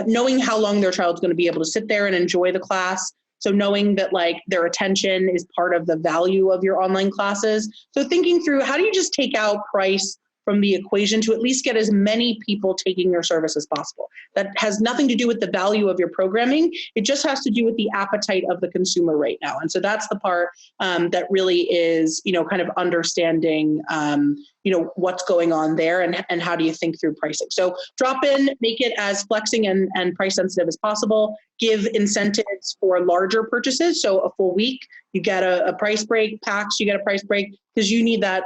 knowing how long their child's going to be able to sit there and enjoy the class. So knowing that like their attention is part of the value of your online classes. So thinking through, how do you just take out price from the equation to at least get as many people taking your service as possible? That has nothing to do with the value of your programming. It just has to do with the appetite of the consumer right now. And so that's the part that really is, kind of understanding, what's going on there and how do you think through pricing. So drop in, make it as flexing and price sensitive as possible. Give incentives for larger purchases. So a full week, you get a price break. Packs, you get a price break because you need that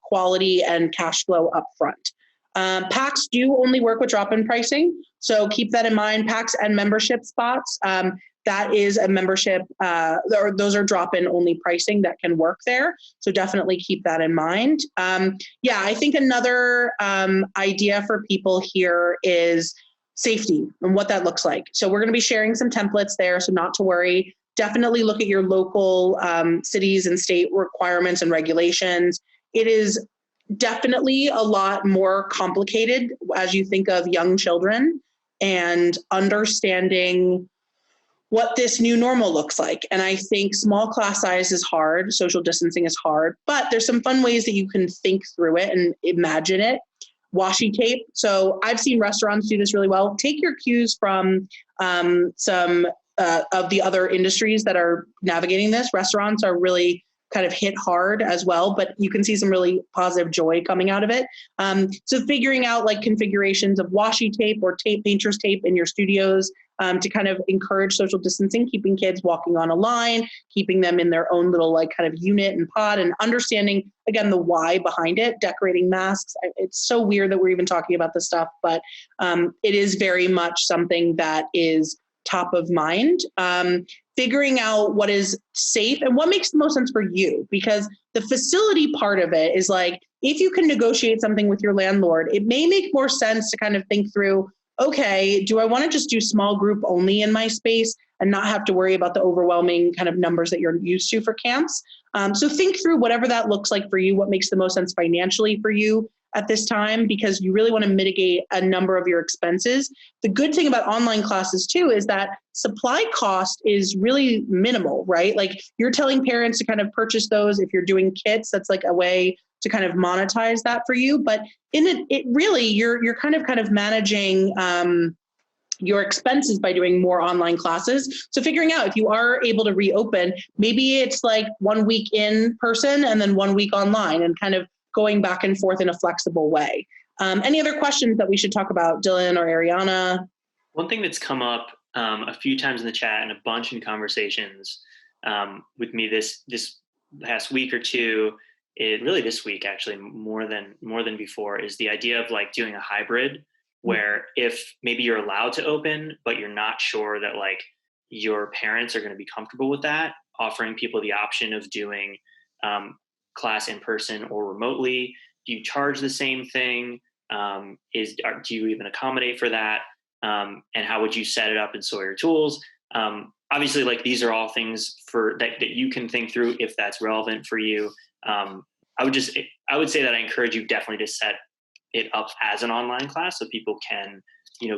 quality and cash flow up front. Packs do only work with drop-in pricing. So keep that in mind. Packs and membership spots. That is a membership, or those are drop-in only pricing that can work there. So definitely keep that in mind. I think another idea for people here is safety and what that looks like. So we're going to be sharing some templates there, so not to worry. Definitely look at your local cities and state requirements and regulations. It is definitely a lot more complicated as you think of young children and understanding what this new normal looks like. And I think small class size is hard, social distancing is hard, but there's some fun ways that you can think through it and imagine it. Washi tape. So I've seen restaurants do this really well. Take your cues from some of the other industries that are navigating this. Restaurants are really kind of hit hard as well, but you can see some really positive joy coming out of it. So figuring out like configurations of washi tape or painter's tape in your studios to kind of encourage social distancing, keeping kids walking on a line, keeping them in their own little like kind of unit and pod, and understanding, again, the why behind it, decorating masks. It's so weird that we're even talking about this stuff, but it is very much something that is top of mind. Figuring out what is safe and what makes the most sense for you, because the facility part of it is like, if you can negotiate something with your landlord, it may make more sense to kind of think through, okay, do I want to just do small group only in my space and not have to worry about the overwhelming kind of numbers that you're used to for camps? So think through whatever that looks like for you, what makes the most sense financially for you at this time, because you really want to mitigate a number of your expenses. The good thing about online classes too is that supply cost is really minimal, right? Like you're telling parents to kind of purchase those. If you're doing kits, that's like a way to kind of monetize that for you. But in it really, you're kind of managing your expenses by doing more online classes. So figuring out if you are able to reopen, maybe it's like 1 week in person and then 1 week online, and kind of going back and forth in a flexible way. Any other questions that we should talk about, Dylan or Ariana? One thing that's come up a few times in the chat and a bunch in conversations with me this past week or two, really this week actually more than before, is the idea of like doing a hybrid where if maybe you're allowed to open, but you're not sure that like your parents are going to be comfortable with that, offering people the option of doing class in person or remotely. Do you charge the same thing? Do you even accommodate for that? And how would you set it up in Sawyer tools? Obviously, like these are all things for that you can think through if that's relevant for you. I would say that I encourage you definitely to set it up as an online class so people can,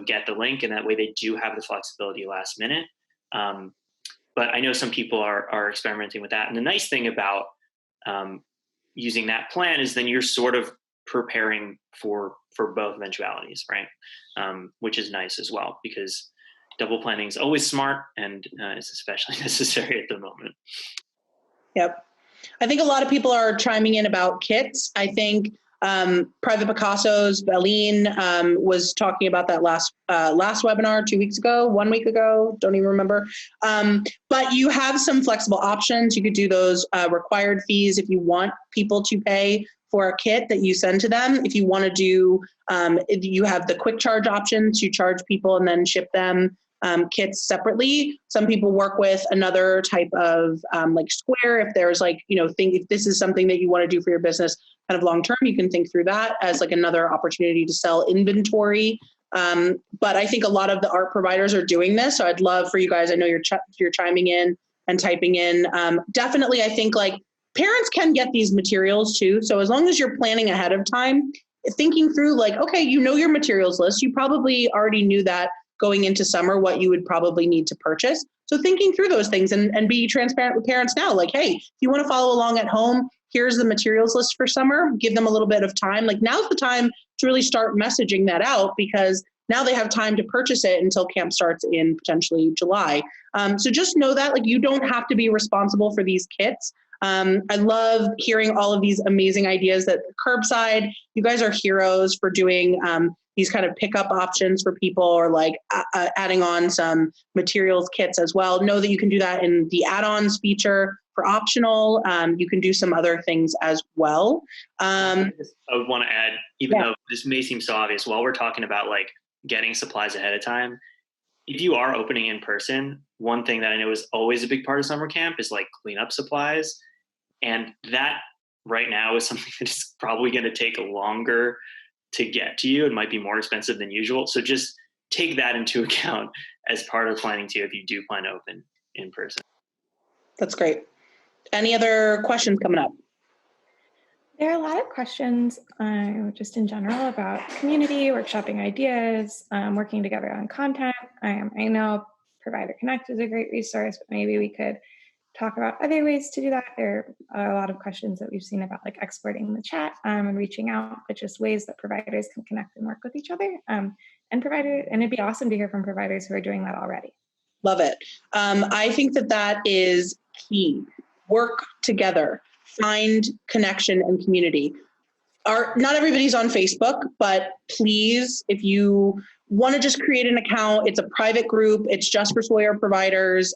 get the link, and that way they do have the flexibility last minute. But I know some people are experimenting with that. And the nice thing about using that plan is then you're sort of preparing for both eventualities, right? Which is nice as well, because double planning is always smart and it's especially necessary at the moment. Yep. I think a lot of people are chiming in about kits. I think Private Picasso's Valine was talking about that last webinar 2 weeks ago, 1 week ago, don't even remember. But you have some flexible options. You could do those required fees if you want people to pay for a kit that you send to them. If you want to do, you have the quick charge option to charge people and then ship them kits separately. Some people work with another type of like Square. If there's like, if this is something that you want to do for your business kind of long term, you can think through that as like another opportunity to sell inventory. But I think a lot of the art providers are doing this. So I'd love for you guys, I know you're chiming in and typing in. Definitely, I think like parents can get these materials too. So as long as you're planning ahead of time, thinking through like, okay, your materials list, you probably already knew that going into summer what you would probably need to purchase. So thinking through those things and be transparent with parents now, like, hey, if you want to follow along at home, here's the materials list for summer. Give them a little bit of time. Like now's the time to really start messaging that out, because now they have time to purchase it until camp starts in potentially July. So just know that like you don't have to be responsible for these kits. I love hearing all of these amazing ideas that curbside, you guys are heroes for doing these kind of pickup options for people, or like adding on some materials kits as well. Know that you can do that in the add-ons feature for optional. You can do some other things as well. I would want to add, even though this may seem so obvious, while we're talking about like getting supplies ahead of time, if you are opening in person, one thing that I know is always a big part of summer camp is like cleanup supplies. And that right now is something that is probably going to take longer to get to you. It might be more expensive than usual. So just take that into account as part of planning too, if you do plan to open in person. That's great. Any other questions coming up? There are a lot of questions just in general about community, workshopping ideas, working together on content. I know Provider Connect is a great resource, but maybe we could talk about other ways to do that. There are a lot of questions that we've seen about like exporting the chat and reaching out, but just ways that providers can connect and work with each other. And it'd be awesome to hear from providers who are doing that already. Love it. I think that is key. Work together. Find connection and community. Not everybody's on Facebook, but please, if you want to just create an account, it's a private group. It's just for Sawyer providers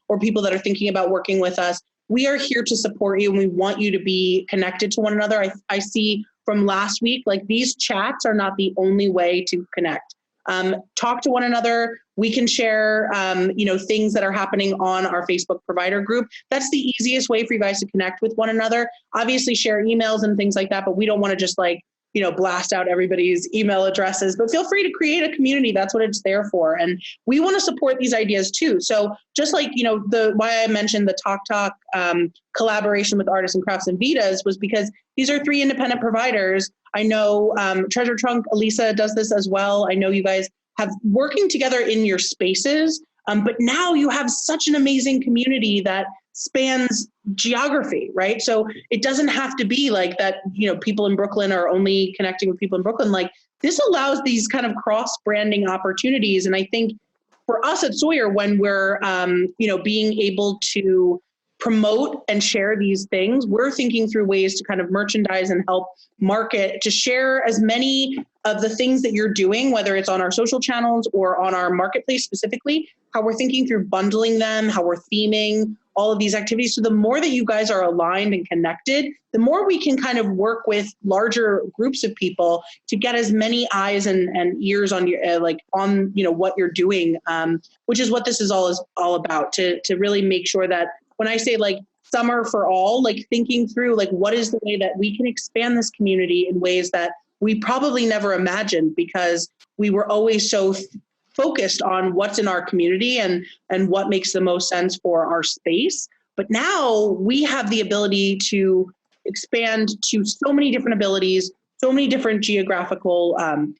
or people that are thinking about working with us. We are here to support you, and we want you to be connected to one another. I see from last week, like these chats are not the only way to connect. Talk to one another. We can share, things that are happening on our Facebook provider group. That's the easiest way for you guys to connect with one another. Obviously share emails and things like that, but we don't want to just blast out everybody's email addresses, but feel free to create a community. That's what it's there for. And we want to support these ideas too. So just like, why I mentioned the Talk collaboration with Artists and Crafts and Vitas was because these are 3 independent providers. I know Treasure Trunk, Elisa does this as well. I know you guys have working together in your spaces, but now you have such an amazing community that spans geography, right? So it doesn't have to be like that, people in Brooklyn are only connecting with people in Brooklyn. Like this allows these kind of cross-branding opportunities. And I think for us at Sawyer, when we're, being able to promote and share these things, we're thinking through ways to kind of merchandise and help market, to share as many of the things that you're doing, whether it's on our social channels or on our marketplace specifically, how we're thinking through bundling them, how we're theming all of these activities. So the more that you guys are aligned and connected, the more we can kind of work with larger groups of people to get as many eyes and ears on your, what you're doing, which is what this is all about, to really make sure that when I say like summer for all, like thinking through like what is the way that we can expand this community in ways that we probably never imagined, because we were always so focused on what's in our community and what makes the most sense for our space. But now we have the ability to expand to so many different abilities, so many different geographical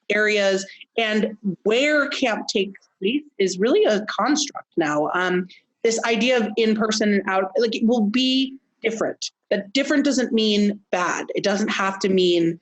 areas, and where camp takes place is really a construct now. This idea of in-person and out, like it will be different. That different doesn't mean bad. It doesn't have to mean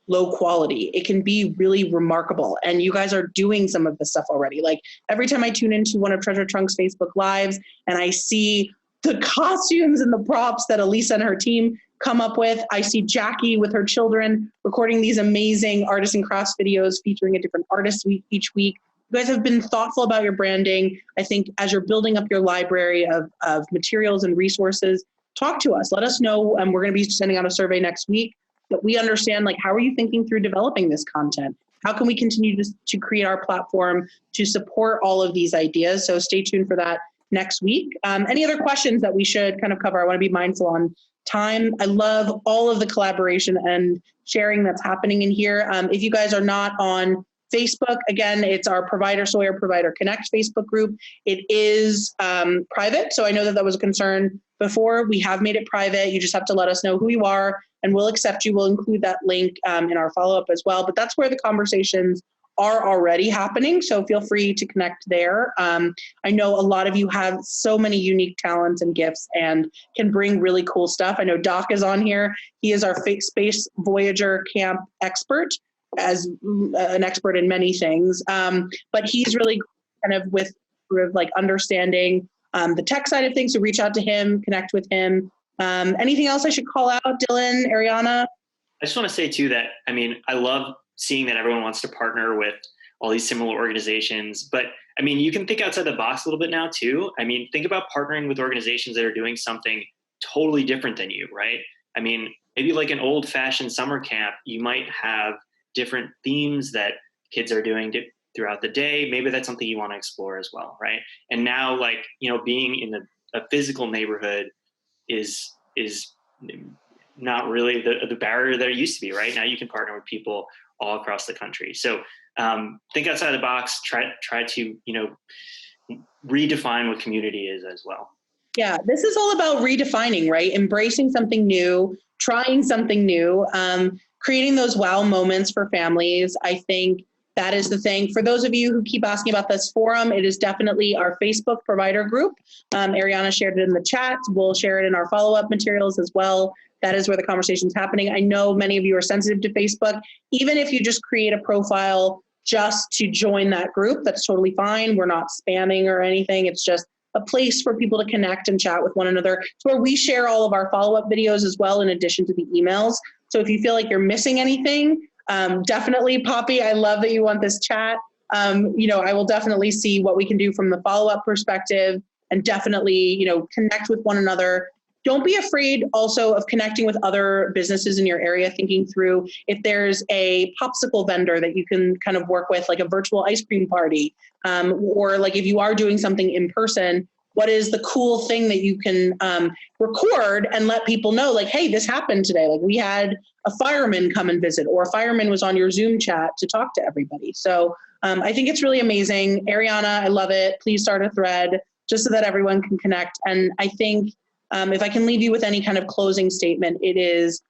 low quality. It can be really remarkable. And you guys are doing some of this stuff already. Like every time I tune into one of Treasure Trunk's Facebook Lives and I see the costumes and the props that Elisa and her team come up with, I see Jackie with her children recording these amazing artists and crafts videos featuring a different artist each week. You guys have been thoughtful about your branding. I think as you're building up your library of materials and resources, talk to us. Let us know. We're going to be sending out a survey next week that we understand, like, how are you thinking through developing this content? How can we continue to create our platform to support all of these ideas? So stay tuned for that next week. Any other questions that we should kind of cover? I want to be mindful on time. I love all of the collaboration and sharing that's happening in here. If you guys are not on Facebook, again, it's our Sawyer Provider Connect Facebook group. It is private, so I know that was a concern before. We have made it private. You just have to let us know who you are, and we'll accept you. We'll include that link in our follow-up as well. But that's where the conversations are already happening. So feel free to connect there. I know a lot of you have so many unique talents and gifts and can bring really cool stuff. I know Doc is on here. He is our Space Voyager camp expert, as an expert in many things. But he's really kind of with sort of like understanding the tech side of things. So reach out to him, connect with him. Anything else I should call out, Dylan, Ariana? I just want to say too that, I mean, I love seeing that everyone wants to partner with all these similar organizations, but I mean, you can think outside the box a little bit now too. I mean, think about partnering with organizations that are doing something totally different than you, right? I mean, maybe like an old fashioned summer camp, you might have different themes that kids are doing throughout the day. Maybe that's something you want to explore as well, right? And now, like, being in a physical neighborhood is not really the barrier that it used to be, right? Now you can partner with people all across the country. So think outside the box, try to, redefine what community is as well. Yeah, this is all about redefining, right? Embracing something new, trying something new, creating those wow moments for families. I think that is the thing. For those of you who keep asking about this forum, it is definitely our Facebook provider group. Ariana shared it in the chat. We'll share it in our follow-up materials as well. That is where the conversation is happening. I know many of you are sensitive to Facebook. Even if you just create a profile just to join that group, that's totally fine. We're not spamming or anything. It's just a place for people to connect and chat with one another. It's where we share all of our follow-up videos as well, in addition to the emails. So if you feel like you're missing anything, definitely, Poppy, I love that you want this chat. I will definitely see what we can do from the follow-up perspective, and definitely, connect with one another. Don't be afraid also of connecting with other businesses in your area, thinking through if there's a popsicle vendor that you can kind of work with, like a virtual ice cream party, or like if you are doing something in person, what is the cool thing that you can record and let people know, like, hey, this happened today. Like, we had a fireman come and visit, or a fireman was on your Zoom chat to talk to everybody. So I think it's really amazing. Ariana, I love it. Please start a thread just so that everyone can connect. And I think if I can leave you with any kind of closing statement, it is,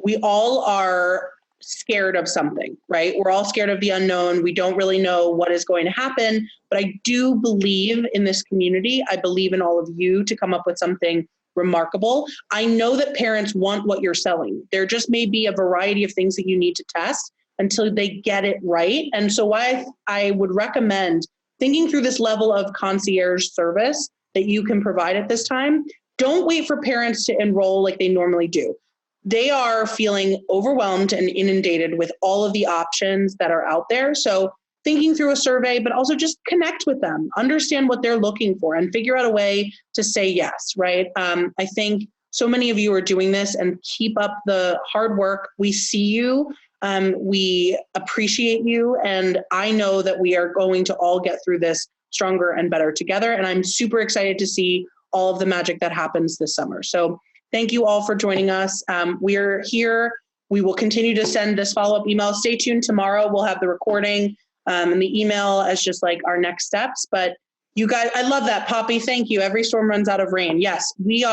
we all are scared of something, right? We're all scared of the unknown. We don't really know what is going to happen, but I do believe in this community. I believe in all of you to come up with something remarkable. I know that parents want what you're selling. There just may be a variety of things that you need to test until they get it right. And so I would recommend thinking through this level of concierge service that you can provide at this time. Don't wait for parents to enroll like they normally do. They are feeling overwhelmed and inundated with all of the options that are out there. So thinking through a survey, but also just connect with them, understand what they're looking for, and figure out a way to say yes, right? I think so many of you are doing this, and keep up the hard work. We see you. We appreciate you. And I know that we are going to all get through this stronger and better together. And I'm super excited to see all of the magic that happens this summer. So thank you all for joining us. We're here. We will continue to send this follow-up email. Stay tuned. Tomorrow we'll have the recording and the email as just like our next steps. But you guys, I love that, Poppy. Thank you. Every storm runs out of rain. Yes, we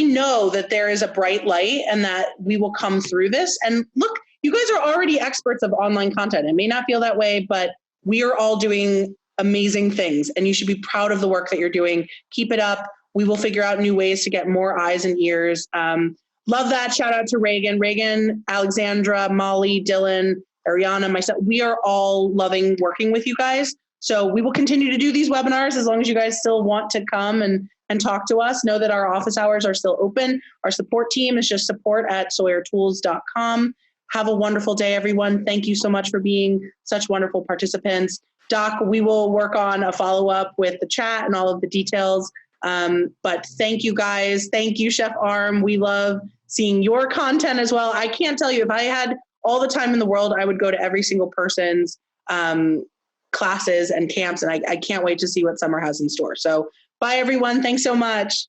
know that there is a bright light and that we will come through this. And look, you guys are already experts of online content. It may not feel that way, but we are all doing amazing things, and you should be proud of the work that you're doing. Keep it up. We will figure out new ways to get more eyes and ears. Love that. Shout out to Reagan, Alexandra, Molly, Dylan, Ariana, myself. We are all loving working with you guys. So we will continue to do these webinars as long as you guys still want to come and talk to us. Know that our office hours are still open. Our support team is just support@sawyertools.com. Have a wonderful day, everyone. Thank you so much for being such wonderful participants. Doc, we will work on a follow-up with the chat and all of the details. But thank you guys. Thank you, Chef Arm. We love seeing your content as well. I can't tell you, if I had all the time in the world, I would go to every single person's classes and camps, and I can't wait to see what summer has in store. So bye, everyone. Thanks so much.